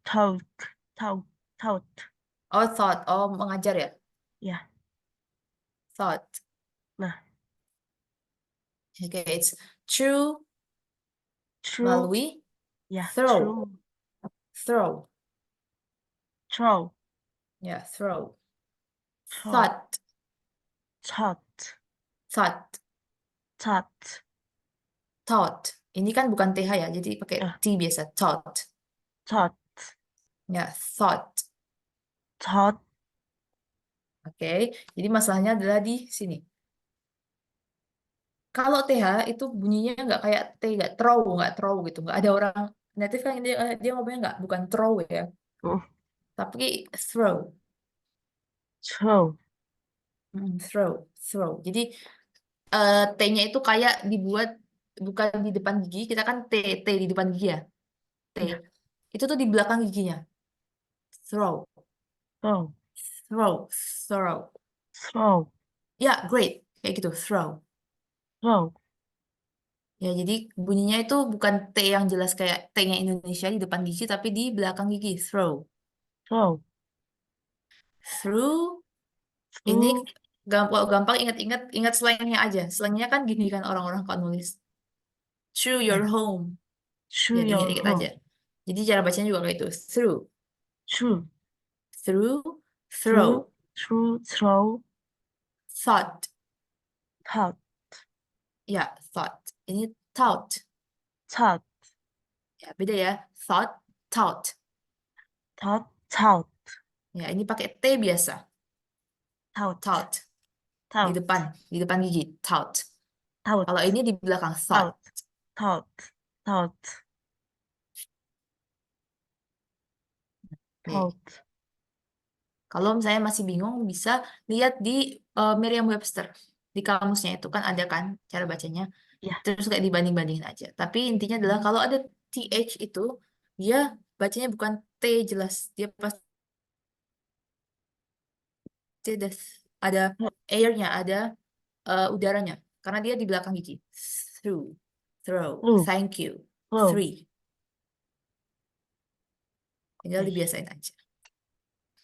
Oh, thought. Oh, mengajar ya? ya. Thought. Nah, Oke, it's through, true, melalui, ya, throw, true, throw. throw, Ya, throw. throw, Thought, thought, thought, thought, thought. Ini kan bukan TH ya, jadi pakai ya, T biasa. Thought. thought, Ya, thought. thought, Oke, jadi masalahnya adalah di sini. Kalau TH itu bunyinya nggak kayak T, nggak throw gitu. Nggak ada orang native kan dia ngomongnya nggak, bukan throw ya, tapi throw. throw, Throw, throw. Jadi T-nya itu kayak dibuat bukan di depan gigi, kita kan T di depan gigi ya. T. ya, Itu tuh di belakang giginya. Throw, throw, throw, throw. throw, Ya, great. Kayak gitu, throw. throw, Ya, jadi bunyinya itu bukan T yang jelas kayak T-nya Indonesia di depan gigi, tapi di belakang gigi. Throw. throw, Through, ini through, gampang ingat slangnya aja. Slangnya kan gini kan orang-orang kalau nulis. Through your ya, home. through Biar your ingat-ingat aja. home, Jadi cara bacanya juga kayak itu. Through. through, Through, through, throw, throw, thought. thought, Ya, thought. Ini thought. thought, Ya, beda ya. Thought, thought. thought, Ya, ini pakai T biasa. thought, Thought. Di thought, depan gigi. Thought. Thought, Kalau ini di belakang thought. thought, thought, thought, Oke. thought. Kalau misalnya masih bingung, bisa lihat di Merriam-Webster. Di kamusnya itu kan ada kan cara bacanya. Ya, Terus kayak dibanding-bandingin aja. Tapi intinya adalah kalau ada TH itu, dia bacanya bukan T jelas. Dia pasti ada airnya, ada udaranya. Karena dia di belakang gigi. Through, throw, through, thank you, through. three. Tinggal Oke, dibiasain aja.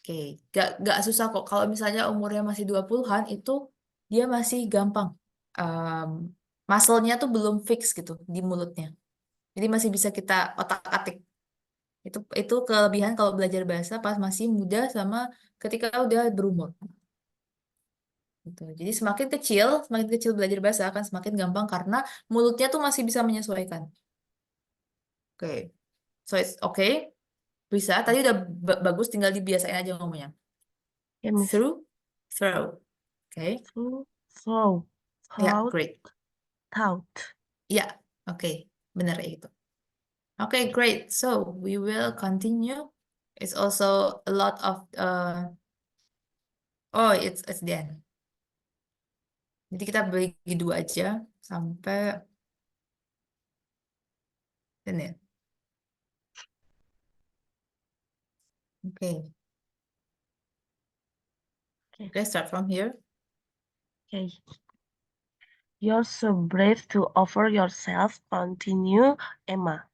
Oke, gak susah kok. Kalau misalnya umurnya masih 20-an, itu dia masih gampang. Um, muscle-nya tuh belum fix gitu di mulutnya. Jadi masih bisa kita otak-atik. Itu kelebihan kalau belajar bahasa pas masih muda sama ketika udah berumur. Gitu. Jadi semakin kecil belajar bahasa akan semakin gampang karena mulutnya tuh masih bisa menyesuaikan. Oke, so it's okay, bisa. Tadi udah bagus, tinggal dibiasain aja ngomongnya. ya, Miss. Through, throw. Oke, Through, throw, ya, thought, great. thought. Ya, oke, benar ya itu. Oke, great. So we will continue. It's also a lot of oh, it's the end. Jadi kita bagi dua aja sampai ini. Oke, Okay, okay, start from here. okay. You're so brave to offer yourself. Continue, Emma.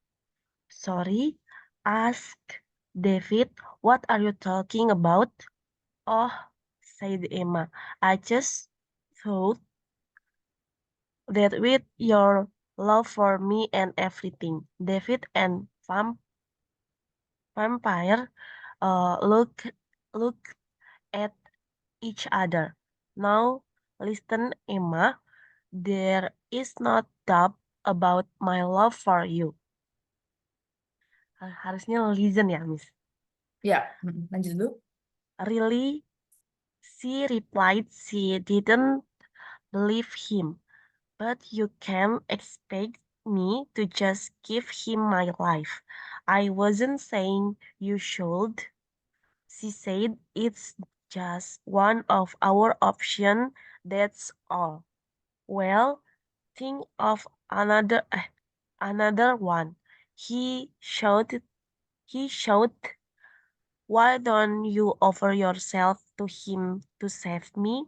Sorry, ask David. What are you talking about? Oh, said Emma. I just thought that with your love for me and everything, David and vampire look at each other. Now, listen, Emma. There is no doubt about my love for you. Harusnya listen ya, Miss. Ya, lanjut dulu. Really? She replied she didn't believe him. But you can't expect me to just give him my life. I wasn't saying you should. She said it's just one of our options, that's all. Well, think of another one. He shouted, he shouted, why don't you offer yourself to him to save me?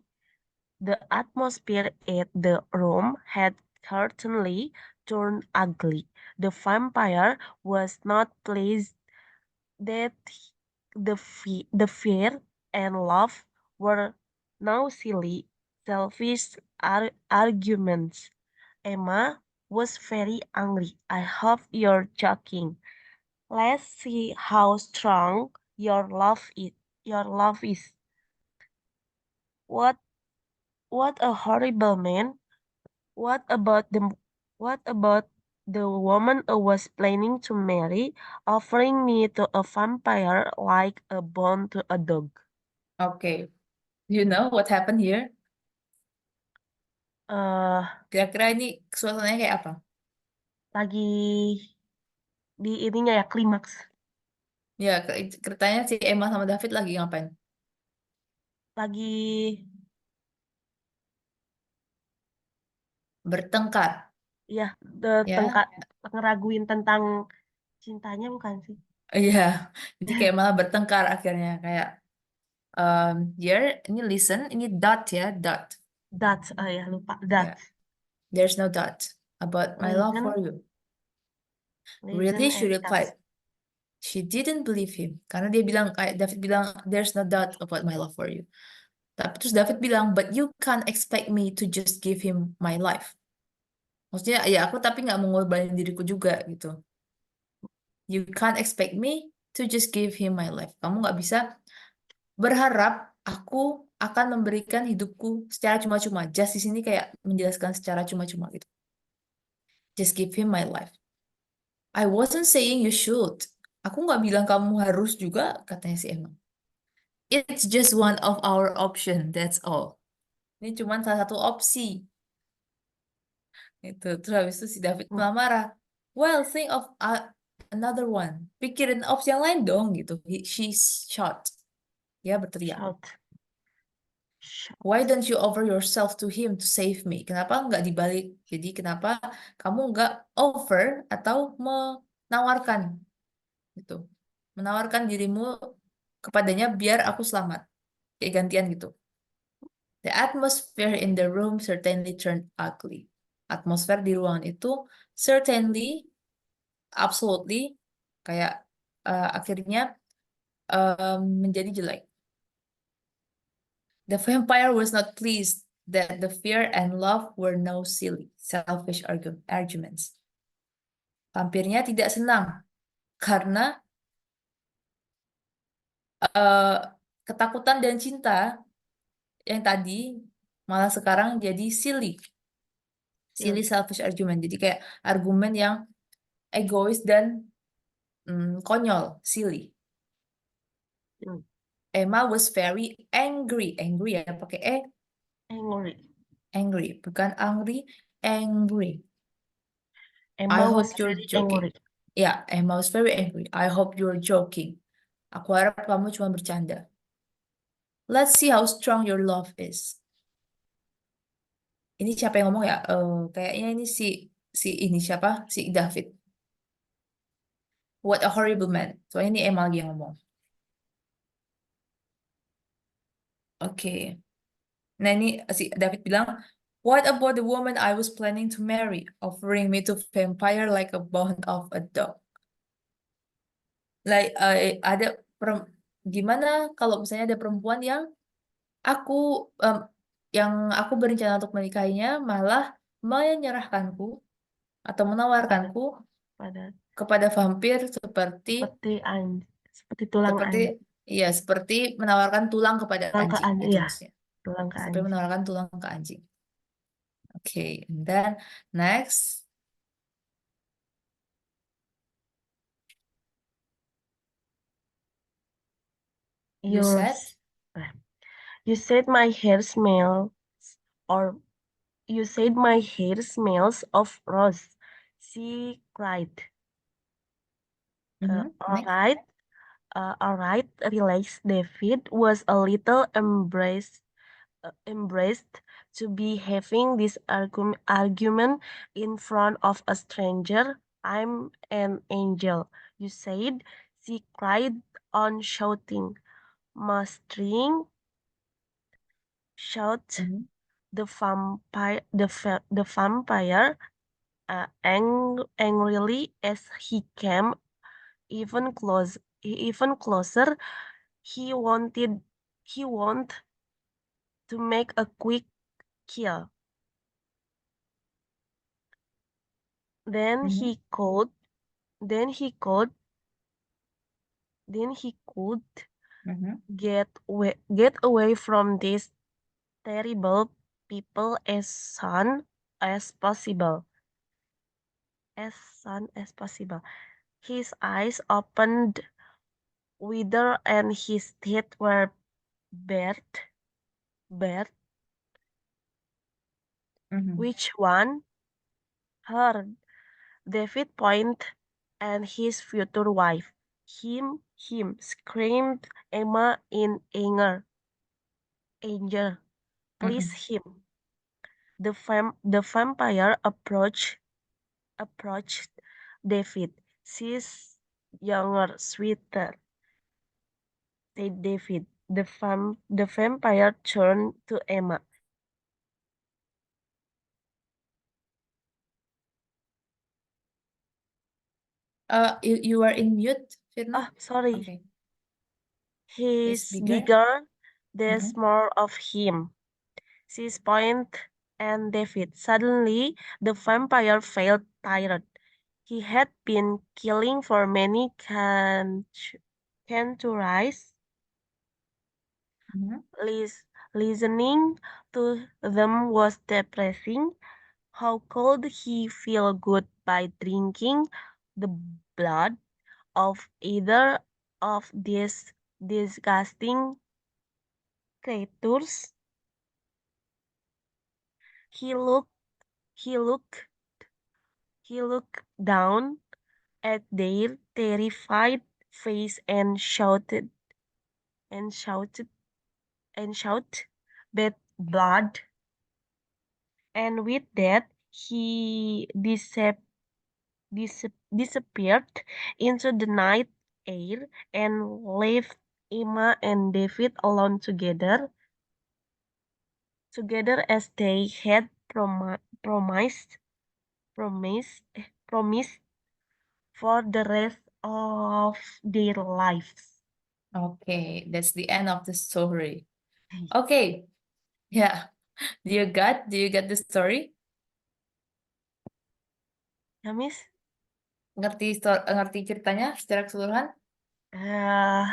The atmosphere at the room had certainly turned ugly. The vampire was not pleased that the fear and love were now silly, selfish arguments. Emma was very angry. I hope you're joking. Let's see how strong your love is. Your love is. What what a horrible man. What about the what about the woman I was planning to marry, offering me to a vampire like a bone to a dog? Oke, you know what happened here? Eh, Kira-kira ini suasananya kayak apa? lagi di ininya ya klimaks, Ya, ceritanya si Emma sama David lagi ngapain? lagi Bertengkar, ya ya? tengkar ngeraguin tentang cintanya bukan sih? Iya, jadi kayak malah bertengkar akhirnya kayak here ini listen, ini dot ya, dot. That, ya lupa Ya, that. there's no doubt about my love for Listen, you. listen Really, she and replied. just. She didn't believe him. Karena dia bilang, kayak David bilang, there's no doubt about my love for you. Tapi terus David bilang, but you can't expect me to just give him my life. Maksudnya, ya aku tapi nggak mau ngorbanin diriku juga gitu. You can't expect me to just give him my life. Kamu nggak bisa berharap aku akan memberikan hidupku secara cuma-cuma. Just di sini kayak menjelaskan secara cuma-cuma gitu. Just give him my life. I wasn't saying you should. Aku nggak bilang kamu harus juga, katanya si Emma. It's just one of our option, that's all. Ini cuma salah satu opsi. Itu terus habis itu si David Hmm. malah marah. Well, think of another one. Pikirin opsi yang lain dong gitu. She's shot. Dia berteriak. Shout. Shout. Why don't you offer yourself to him to save me? Kenapa nggak dibalik? Jadi kenapa kamu nggak offer atau menawarkan gitu? Menawarkan dirimu kepadanya biar aku selamat. Kayak gantian gitu. The atmosphere in the room certainly turned ugly. Atmosfer di ruangan itu certainly, absolutely, kayak akhirnya menjadi jelek. The vampire was not pleased that the fear and love were no silly, selfish arguments. Vampirnya tidak senang karena eh, ketakutan dan cinta yang tadi malah sekarang jadi silly Silly. selfish argument. Jadi kayak argumen yang egois dan konyol, silly. Hmm. Emma was very angry, angry ya pakai Angry. angry, bukan angry, angry. I Emma was hope you're very joking. angry. Ya, Emma was very angry. I hope you're joking. Aku harap kamu cuma bercanda. Let's see how strong your love is. Ini siapa yang ngomong ya? Kayaknya ini si ini siapa? Si David. What a horrible man. Soalnya ini Emma lagi yang ngomong. Oke. Nah ini si David bilang, what about the woman I was planning to marry, offering me to vampire like a bone of a dog? Like, ada gimana kalau misalnya ada perempuan aku em, yang aku berencana untuk menikahinya malah menyerahkanku atau Pada menawarkanku pada kepada vampir seperti seperti seperti tulang seperti ya seperti menawarkan tulang kepada tulang ke anjing itu ya, maksudnya. tulang ke Seperti anjing. menawarkan tulang ke anjing. Oke, and then next you said. Yours. You said my hair smells, or you said my hair smells of rose. She cried. All Next. right, all right. Relax. David was a little embraced to be having this argument in front of a stranger. I'm an angel, you said. She cried on, shouting, mastering, shout. Mhm. The vampire angrily as he came even closer. He wanted to make a quick kill. Then Mhm. he could, then he could, then he could Mhm. get away from these terrible people as possible. As soon as possible. His eyes opened wider and his teeth were bared. Bared. Mhm. Which one? Her. David point and his future wife. Him, screamed Emma in anger. Anger, please Mhm. him. The vampire approached David. She's younger, sweeter, said David. The vampire turned to Emma. You are in mute, Firna. Oh, sorry. Okay, it's He's bigger. bigger. There's Mhm. more of him. She's point and David. Suddenly, the vampire felt tired. He had been killing for many centuries. Mhm. Lis- Listening to them was depressing. How could he feel good by drinking the blood of either of these disgusting creatures? He looked he looked He looked down at their terrified face and and shouted shouted bad blood. And with that, he disappeared into the night air and left Emma and David alone together as they had promised, promised for the rest of their lives. Okay, that's the end of the story. Okay, yeah. Do you get the story? Ya, Miss? Ngerti ceritanya secara keseluruhan? Eh,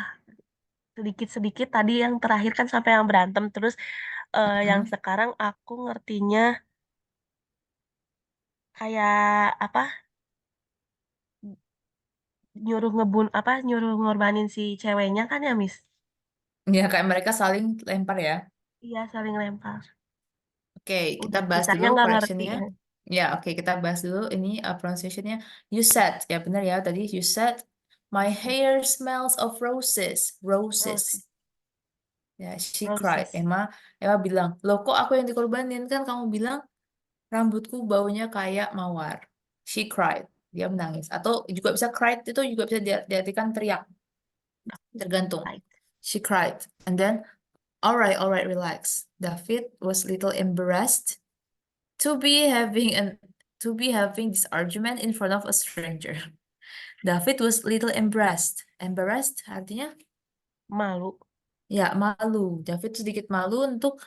sedikit-sedikit tadi yang terakhir kan sampai yang berantem terus yang Hmm. sekarang aku ngertinya kayak apa nyuruh ngorbanin si ceweknya kan ya Miss? Ya, kayak mereka saling lempar ya. Iya saling lempar. Oke, kita Udah bahas kitanya dulu nggak ngerti. correctionnya. Ya, oke, kita bahas dulu ini pronunciation-nya. You said, ya benar ya tadi. You said, my hair smells of roses. Roses. Roses, Ya, she cried. roses. Emma bilang, loh kok aku yang dikorbanin? Kan kamu bilang rambutku baunya kayak mawar. She cried. Dia menangis. Atau juga bisa cried itu juga bisa diartikan teriak. Tergantung. Right. She cried. And then, all right, relax. David was little embarrassed to be having this argument in front of a stranger. David was little embarrassed. Embarrassed artinya Malu. ya malu. David sedikit malu untuk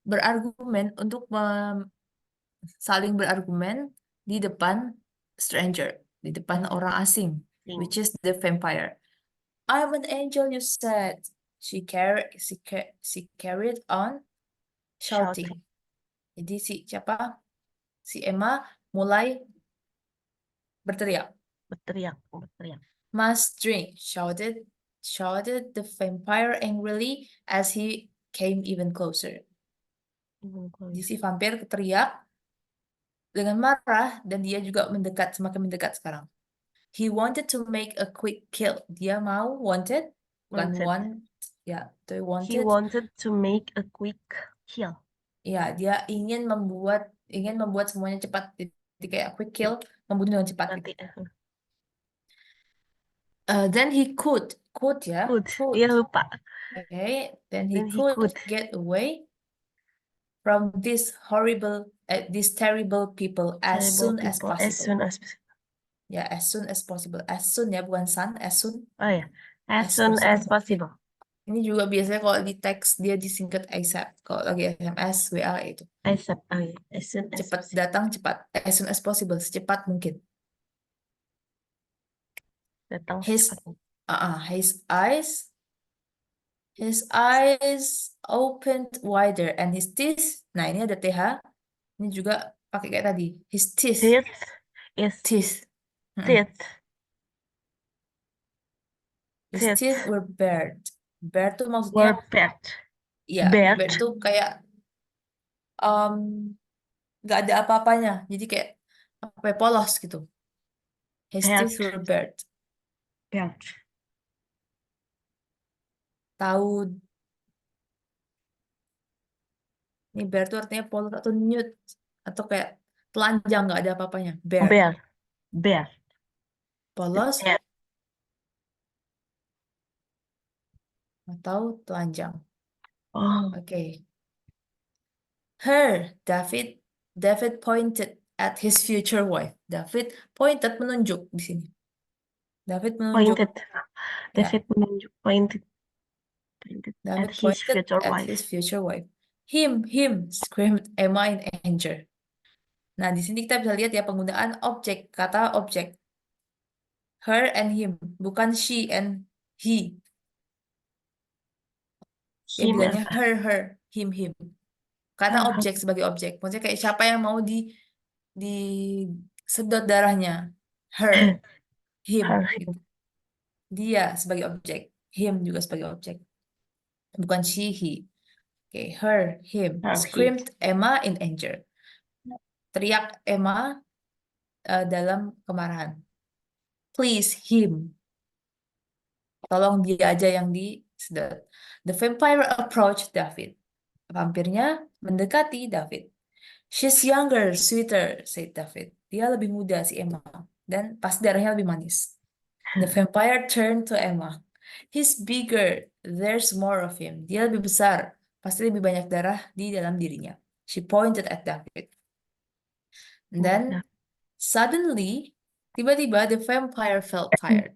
berargumen, untuk saling berargumen di depan stranger, di depan orang asing, which Sing. is the vampire. I'm an angel, you said. She carried on Shouting. shouting. Jadi si Emma mulai berteriak. Berteriak. Must drink, shouted the vampire angrily as he came even closer. Even Jadi si close. vampir teriak dengan marah dan dia juga semakin mendekat sekarang. He wanted to make a quick kill. Dia mau wanted, bukan Wanted. want, ya, they He wanted. wanted to make a quick kill. Ya, dia ingin membuat semuanya cepat. Jadi kayak quick kill, membunuh dengan cepat gitu. Nanti. Then he could ya, Could. could. Iya lupa. Okay, then he Then he could could. get away from these terrible people as Terrible soon as people as possible. soon as. Ya, as soon as possible. As soon ya, bukan san, as soon Oh ya. As as soon as possible. possible. Ini juga biasanya kalau di teks dia disingkat ASAP. Kalau lagi SMS, WA itu. ASAP. Oh ya. As soon as Cepat possible. datang, cepat. As soon as possible, secepat mungkin. Datang His secepat mungkin. his eyes opened wider and his teeth. Nah, ini ada TH. Ini juga pakai kayak tadi. His teeth. This is Teeth. teeth. His Teeth teeth were bared. Bared tuh maksudnya, were pet. ya, bared Bad. tuh kayak um, nggak ada apa-apanya. Jadi kayak apa ya, polos gitu. His Bad. teeth were bared. Bad. Tahu, ini bare tuh artinya polos atau nude. Atau kayak telanjang, nggak ada apa-apanya. Bare. Bear. Bear. Polos Bear. atau telanjang. Oh. Oke. David pointed at his future wife. David pointed, menunjuk di sini. David menunjuk, Pointed. ya. David menunjuk. Pointed at David his pointed future at wife. his future wife. Him, screamed Emma in anger. Nah, di sini kita bisa lihat ya penggunaan objek, kata objek. Her and him, bukan she and he. Dia Him and bilangnya her, him. Karena her. objek sebagai objek. Maksudnya kayak siapa yang mau disedot darahnya. Her, Her. him, Him. gitu. Dia sebagai objek. Him juga sebagai objek. Bukan she, he. Oke, her, him. Her. He. Screamed Emma in anger. Teriak Emma dalam kemarahan. Please him. Tolong dia aja yang disedot. The vampire approached David. Vampirnya mendekati David. She's younger, sweeter, said David. Dia lebih muda si Emma dan pasti darahnya lebih manis. The vampire turned to Emma. He's bigger. There's more of him. Dia lebih besar. Pasti lebih banyak darah di dalam dirinya. She pointed at David. And then Ya. suddenly, tiba-tiba the vampire felt tired.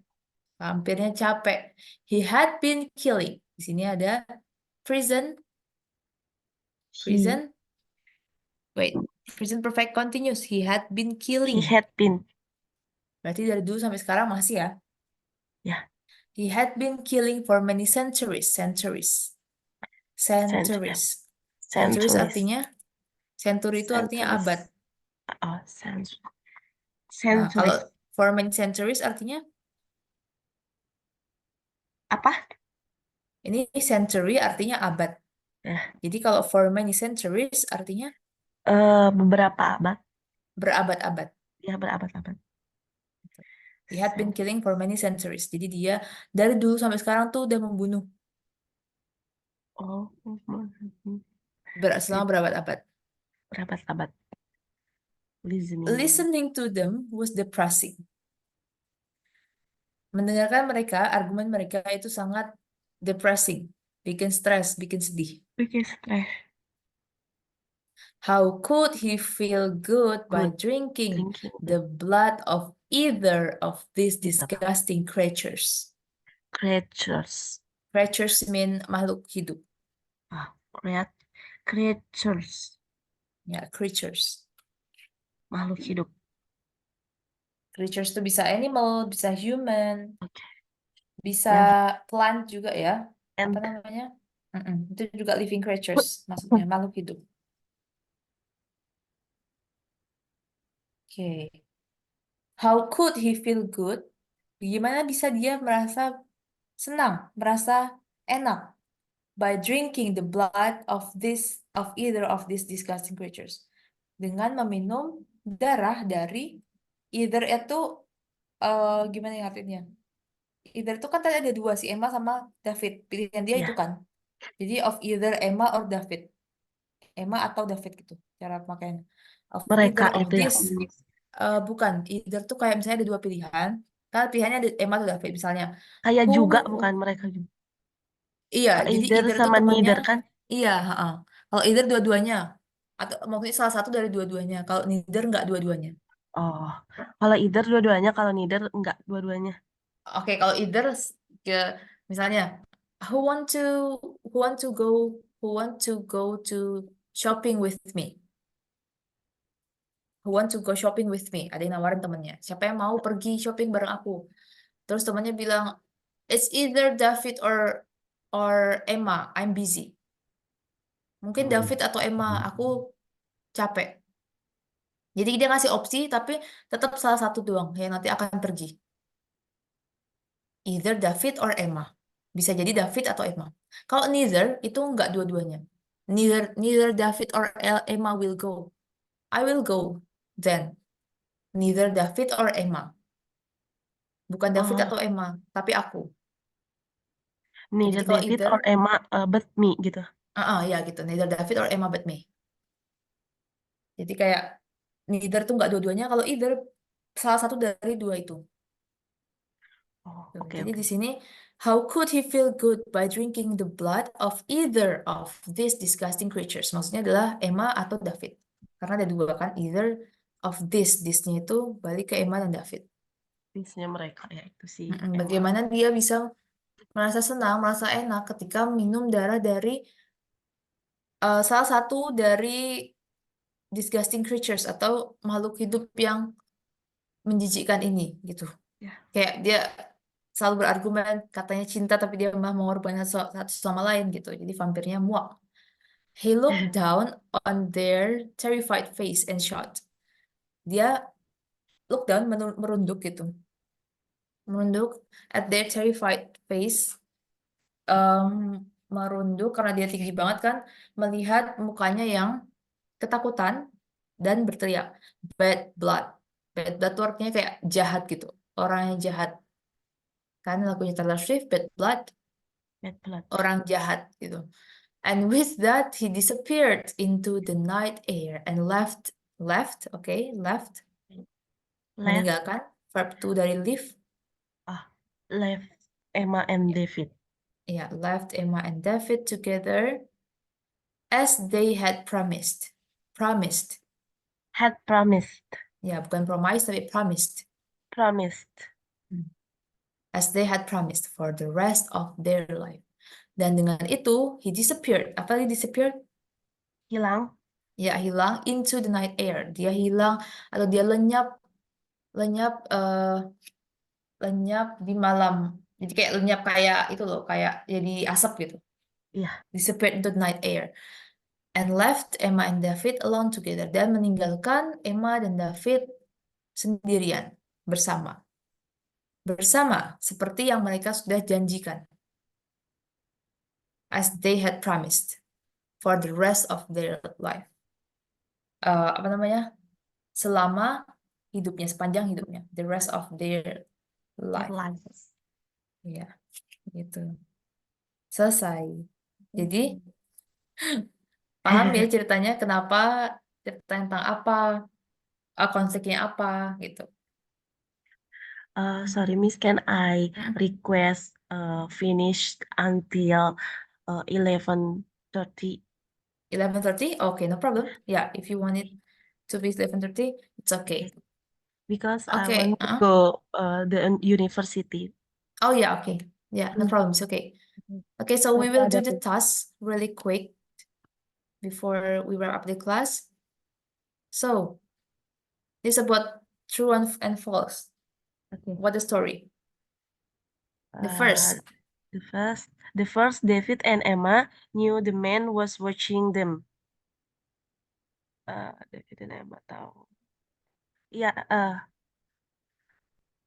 Vampirnya capek. He had been killing. Di sini ada prison, He prison. Wait, present perfect continuous. He had been he killing. had been. Berarti dari dulu sampai sekarang masih ya. Ya, He had been killing for many centuries. Centuries. century. Centuries. Centuries Centuries. artinya, century itu artinya abad. Centuries. Oh, Nah, kalau centuries. for many centuries artinya, Apa? ini century artinya abad. Ya. Jadi kalau for many centuries artinya Beberapa abad. berabad-abad. Ya, berabad-abad. He had been killing for many centuries. Jadi dia dari dulu sampai sekarang tuh udah membunuh Oh, selama berabad-abad. berabad-abad. Listening. Listening to them was depressing. Mendengarkan mereka, argumen mereka itu sangat depressing, bikin stres, bikin sedih. Bikin stres. How could he feel good by Good. drinking Drinking the blood of either of these itu. disgusting creatures? Creatures. Creatures mean makhluk hidup. Ah, creatures. Ya, creatures. Makhluk hidup. Creatures itu bisa animal, bisa human, Oke. bisa Yang plant juga ya. Apa and namanya? Itu juga living creatures, maksudnya makhluk hidup. Oke. How could he feel good? Gimana bisa dia merasa senang, merasa enak by drinking the blood of either of these disgusting creatures? Dengan meminum darah dari either itu gimana ya artinya? Either itu kan tadi ada dua si Emma sama David. Pilihan dia itu ya, kan. Jadi of either Emma or David. Emma atau David gitu cara pakainya. Of mereka either of itu yang this bukan, either tuh kayak misalnya ada dua pilihan. Kan pilihannya ada Emma atau David misalnya. kayak Who, juga bukan mereka juga. iya, jadi Either either tuh sama temennya, neither kan? iya, heeh. Kalau either dua-duanya, atau maksudnya salah satu dari dua-duanya. Kalau neither nggak dua-duanya. Oh, kalau either dua-duanya, kalau neither enggak dua-duanya. Oke, kalau either ke misalnya, who want to who want to go who want to go to shopping with me? Who want to go shopping with me? Ada yang nawarin temennya. Siapa yang mau pergi shopping bareng aku? Terus temannya bilang, it's either David or Emma. I'm busy. Mungkin David atau Emma. Aku capek. Jadi dia ngasih opsi, tapi tetap salah satu doang yang nanti akan pergi. Either David or Emma. Bisa jadi David atau Emma. Kalau neither, itu nggak dua-duanya. Neither David or Emma will go. I will go. Then, neither David or Emma. Bukan David Oh, atau Emma, tapi aku. neither Jadi kalau David either, or Emma, but me gitu. ya gitu. Neither David or Emma but me. Jadi kayak neither tuh nggak dua-duanya. Kalau either, salah satu dari dua itu. Oh, Tuh, oke jadi oke. di sini, how could he feel good by drinking the blood of either of these disgusting creatures? Maksudnya adalah Emma atau David. Karena ada dua kan, either of this-nya itu balik ke Emma dan David. Bisnya mereka ya itu sih Emma. Bagaimana dia bisa merasa senang, merasa enak ketika minum darah dari salah satu dari disgusting creatures atau makhluk hidup yang menjijikkan ini gitu. Ya. Kayak dia selalu berargumen katanya cinta tapi dia malah mengorbankan satu sama lain gitu. Jadi vampirnya muak. He looked down on their terrified face and shot. Dia look down merunduk gitu. Merunduk at their terrified face. um, Merunduk karena dia tinggi banget kan, melihat mukanya yang ketakutan dan berteriak, bad blood. Bad blood tuh artinya kayak jahat gitu. Orang yang jahat. Kan lagunya Taylor Swift, Bad Blood, Bad blood. orang jahat gitu. And with that, he disappeared into the night air and left, Left, meninggalkan, verb to dari leave, ah, left Emma and David. ya, left Emma and David together as they had promised. Promised. Had promised, Ya, bukan promise tapi promised. promised. As they had promised for the rest of their life. Dan dengan itu, he disappeared. Apa dia disappeared? Hilang, Ya, hilang into the night air. Dia hilang atau dia lenyap, lenyap, lenyap di malam. Jadi kayak lenyap kayak itu loh, kayak jadi asap gitu. iya. Disappeared into the night air. And left Emma and David alone together. Dan meninggalkan Emma dan David sendirian, bersama. Bersama, seperti yang mereka sudah janjikan. As they had promised. For the rest of their life. Apa namanya? Selama hidupnya, sepanjang hidupnya. The rest of their Their life. lives. Iya, gitu. Selesai. Jadi, paham ya ceritanya kenapa, cerita tentang apa, konfliknya apa, gitu. Sorry, Miss, can I Mm. request finish until 11:30 11:30? Okay, no problem. Yeah, if you want it to be 11:30, it's okay. because I Okay. want to go the university. Oh yeah, okay. Yeah, no problem. It's okay. Okay, so we Masih will ada do the tuh. task really quick before we wrap up the class. So, it's about true and false. Okay. What the story? The Uh, first. the first, David and Emma knew the man was watching them. David dan Emma tahu. Iya,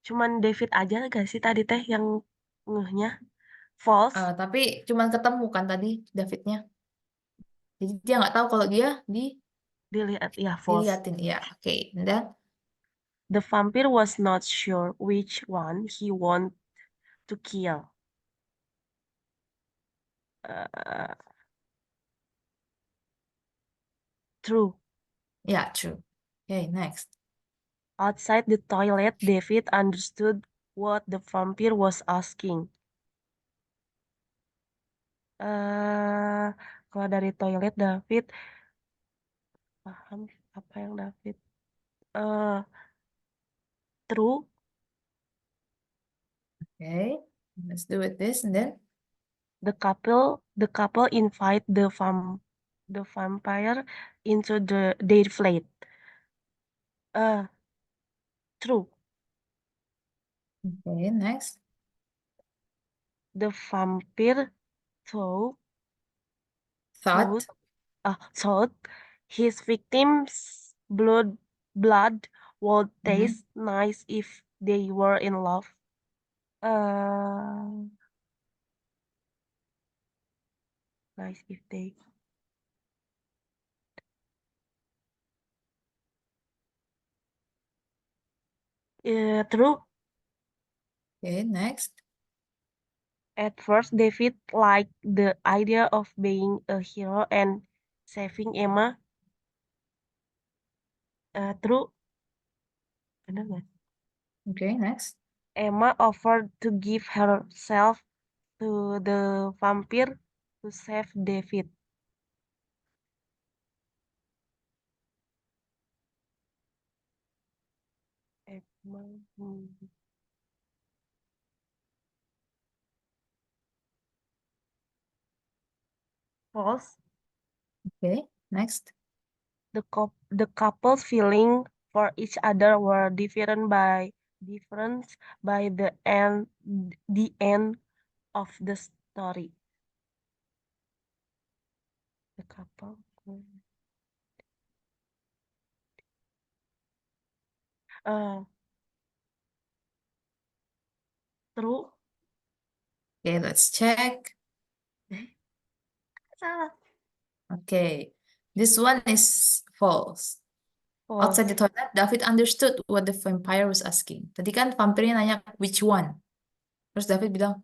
cuman David aja gak sih tadi teh yang ngehnya false. Tapi cuman ketemu kan tadi Davidnya. Jadi dia nggak tahu kalau dia Dilihat, ya false. diliatin. Ya, oke. And then, The vampire was not sure which one he wanted to kill. Uh, True. ya, true. Okay, next. Outside the toilet, David understood what the vampire was asking. Kalau dari toilet, David paham apa yang David. eh True. Okay, let's do it this and then. The couple invite the vampire into their flat. Uh, True. Okay, next. The vampire thought thought Thought. thought his victims' blood would Mhm. taste nice if they were in love. Nice if they. True. Okay, next. At first, David liked the idea of being a hero and saving Emma. True. Benar nggak? Okay, next. Emma offered to give herself to the vampire to save David. Emma, false. Okay, next. The couple's feeling for each other were different by the end of the story. The couple. Uh, True. Okay, let's check. Salah. Okay, this one is false. Outside False. the toilet, David understood what the vampire was asking. Tadi kan vampirnya nanya which one. Terus David bilang,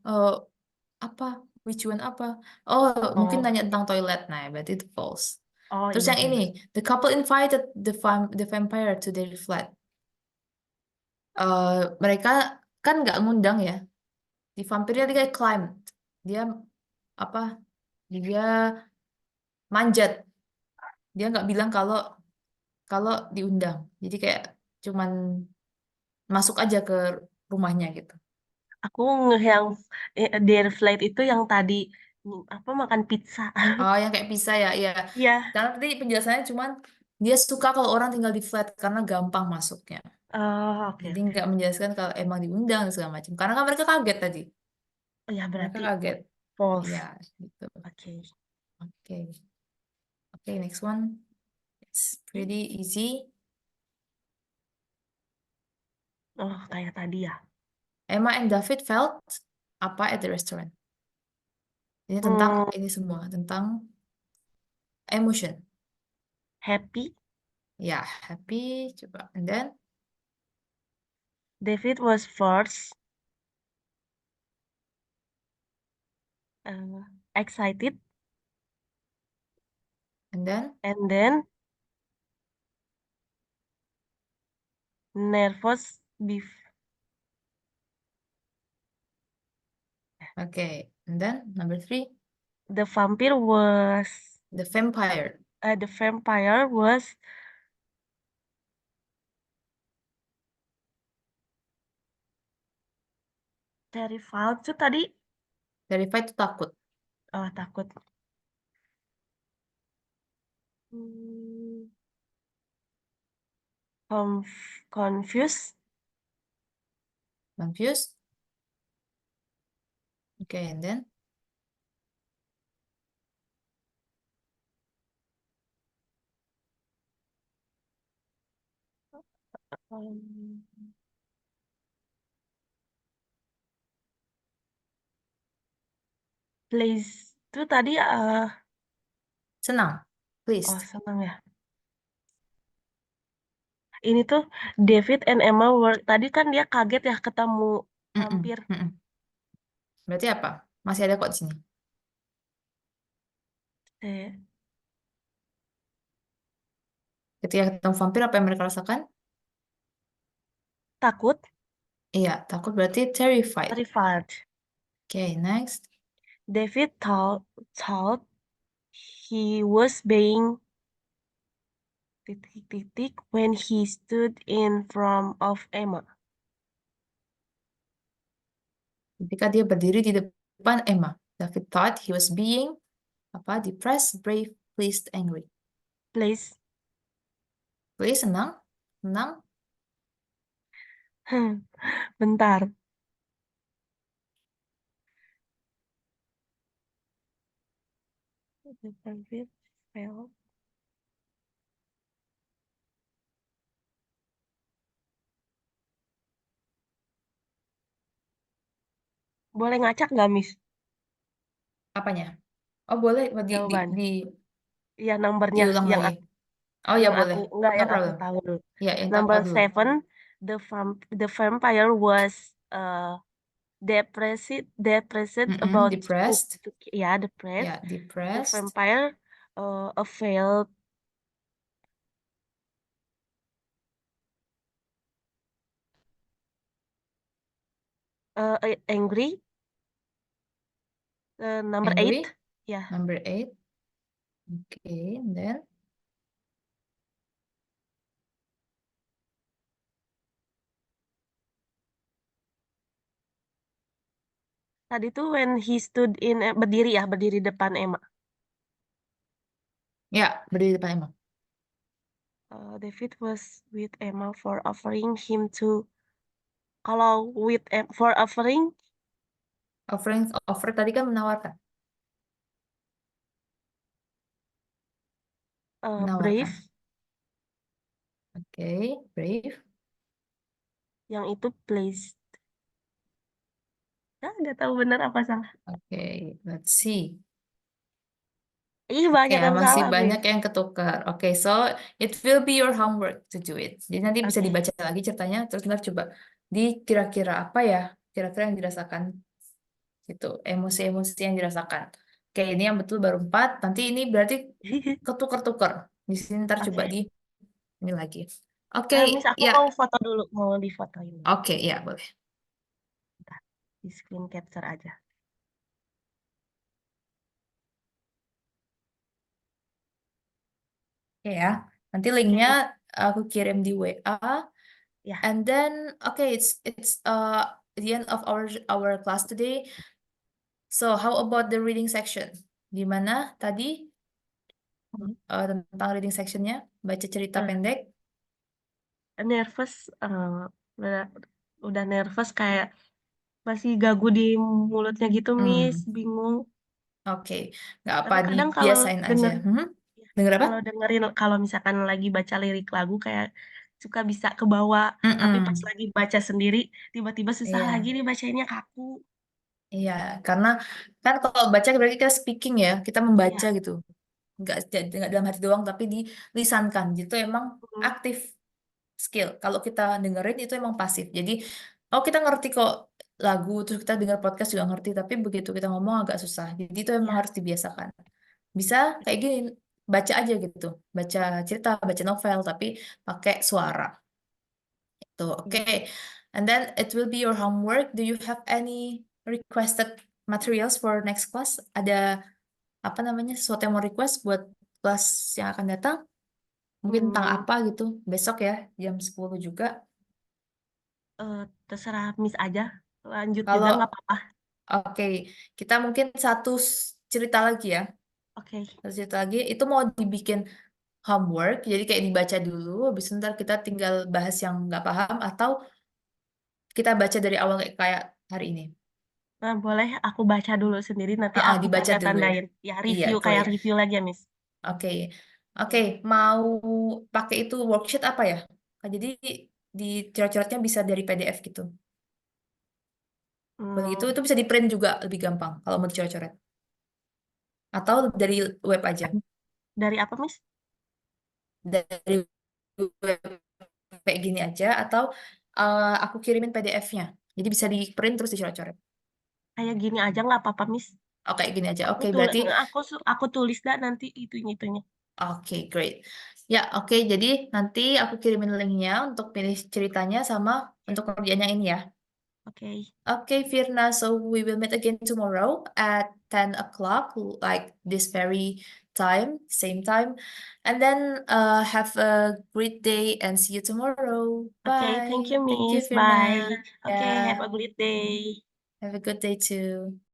apa? Which one apa? Oh, mungkin Oh, nanya tentang toilet. Nah, berarti itu false. oh Terus iya yang benar. ini, the couple invited the vampire to their flat. Mereka kan nggak ngundang ya. Di vampirnya dia climbed. Dia apa? Dia manjat. Dia nggak bilang kalau kalau diundang. Jadi kayak cuman masuk aja ke rumahnya gitu. Aku ngeh yang Dear Flight itu yang tadi apa makan pizza. Oh, yang kayak pisah ya, iya. Iya. Karena tadi penjelasannya cuman dia suka kalau orang tinggal di flat karena gampang masuknya. Oh, oke Jadi oke. nggak menjelaskan kalau emang diundang dan segala macam. Karena kan mereka kaget tadi. Oh ya Mereka berarti kaget. Iya, false. gitu. Oke. Oke. Oke, next one. It's pretty easy. Oh kayak tadi ya. Emma and David felt apa at the restaurant? Ini tentang Hmm, ini semua, tentang emotion. happy. Ya, happy. Coba. And then, David was first. uh, Excited, and then. and then nervous. Okay. And then, number three, The vampire was the vampire. the vampire was terrified tuh tadi. Terrified itu takut. Oh takut. Hmm, confused. Confused. Okay, and then. um, Please tuh tadi Senang. oh Pleased. senang ya. Ini tuh David and Emma were tadi kan dia kaget ya ketemu Mm-mm, vampir. mm-mm. Berarti apa? Masih ada kok di sini. Eh, Ketika ketemu vampir, apa yang mereka rasakan? takut, Iya, takut berarti terrified. terrified. Okay, next. David thought he was being titik-titik when he stood in front of Emma. Ketika dia berdiri di depan Emma, David thought he was being apa? Depressed, brave, pleased, angry. Please. Please, senang, senang. Bentar. The vampire fell. Boleh ngacak nggak, Miss? Apanya? Oh, boleh Jawaban. di Ya, nomornya diulang yang lagi. Oh ya, yang boleh. aku enggak No yang aku problem. tahu dulu. Ya, yang tahu Number dulu. seven, the vampire was depressed Mm-mm, about depressed. ya depressed. Ya, The depressed. vampire felt angry. Number Angry. eight, ya. Number 8. Okay, and then. Tadi tuh when he stood in berdiri ya, berdiri depan Emma. Ya, berdiri di depan Emma. David was with Emma for offering him to. Kalau for offering Offering, offer tadi kan menawarkan. brave, Menawarkan. Oke, brave. yang itu please. Ya, nggak tahu benar apa salah. Oke, let's see. Ih, banyak Ya, yang masih salah, banyak Miss. yang ketukar. Oke, so it will be your homework to do it. Jadi nanti bisa Oke. dibaca lagi ceritanya, terus ntar coba di kira-kira apa ya, kira-kira yang dirasakan gitu, emosi-emosi yang dirasakan. Oke, ini yang betul baru 4. Nanti ini berarti ketukar-tukar. Di sini ntar coba Oke. di ini lagi. Oke, Miss, aku ya. mau foto dulu, mau difotoin. Oke, ya boleh. Bentar, di screen capture aja. Oke ya. Nanti Oke, linknya Miss. aku kirim di WA. Ya. And then, okay, it's the end of our class today. So, how about the reading section? Gimana tadi Hmm. tentang reading sectionnya? Baca cerita Eh, pendek? nervous, udah, udah nervous kayak masih gagu di mulutnya gitu, Miss. Hmm, Bingung. oke. Nggak apa, Tapi kadang kalau dibiasain aja. denger, Hmm? Denger apa? kalau dengerin, kalau misalkan lagi baca lirik lagu kayak suka bisa kebawa. Tapi pas Mm-mm. lagi baca sendiri, tiba-tiba susah lagi Iya, nih bacainnya kaku. iya. Karena kan kalau baca berarti kita speaking ya, kita membaca Iya. gitu. Nggak dalam hati doang, tapi dilisankan. Gitu emang Hmm. aktif skill. Kalau kita dengerin itu emang pasif. Jadi, oh kita ngerti kok lagu, terus kita dengar podcast juga ngerti, tapi begitu kita ngomong agak susah. Jadi itu emang Iya. harus dibiasakan. Bisa kayak gini, baca aja gitu. Baca cerita, baca novel, tapi pakai suara. Tuh, oke. Iya. And then it will be your homework. Do you have any requested materials for next class? Ada apa namanya, sesuatu yang mau request buat kelas yang akan datang? Mungkin tentang Hmm, apa gitu. Besok ya, jam 10 juga. terserah Miss aja. Lanjut juga Kalau nggak apa-apa. oke, kita mungkin satu cerita lagi ya. Oke. Satu cerita lagi, itu mau dibikin homework, jadi kayak dibaca dulu, habis itu ntar kita tinggal bahas yang nggak paham, atau kita baca dari awal kayak hari ini. Nah, boleh aku baca dulu sendiri, nanti aku Dibaca dulu. tanda-tandain. Ya, Iya, review, kayak great. review lagi ya, Miss. Oke, oke. Oke. Mau pakai itu worksheet apa ya? Jadi di coret-coretnya bisa dari PDF gitu. Boleh gitu, Hmm, itu bisa di print juga lebih gampang kalau mau dicoret-coret. Atau dari web aja. dari apa, Miss? Dari web kayak gini aja, atau aku kirimin PDF-nya. Jadi bisa di print terus dicoret-coret. Kayak gini aja nggak apa-apa, Miss. Oh, kayak gini aja. Aku Oke, tulis, berarti aku tulis dah nanti itunya. oke, great. Ya, oke. Jadi nanti aku kirimin linknya untuk pilih ceritanya sama untuk kerjanya ini ya. Oke. Okay, Firna, so we will meet again tomorrow at 10 o'clock, like this very time, same time. And then have a great day and see you tomorrow. Oke, thank you, Bye. Thank you, Miss. Bye. Firna. Oke, have Yeah, a great day. have a good day too.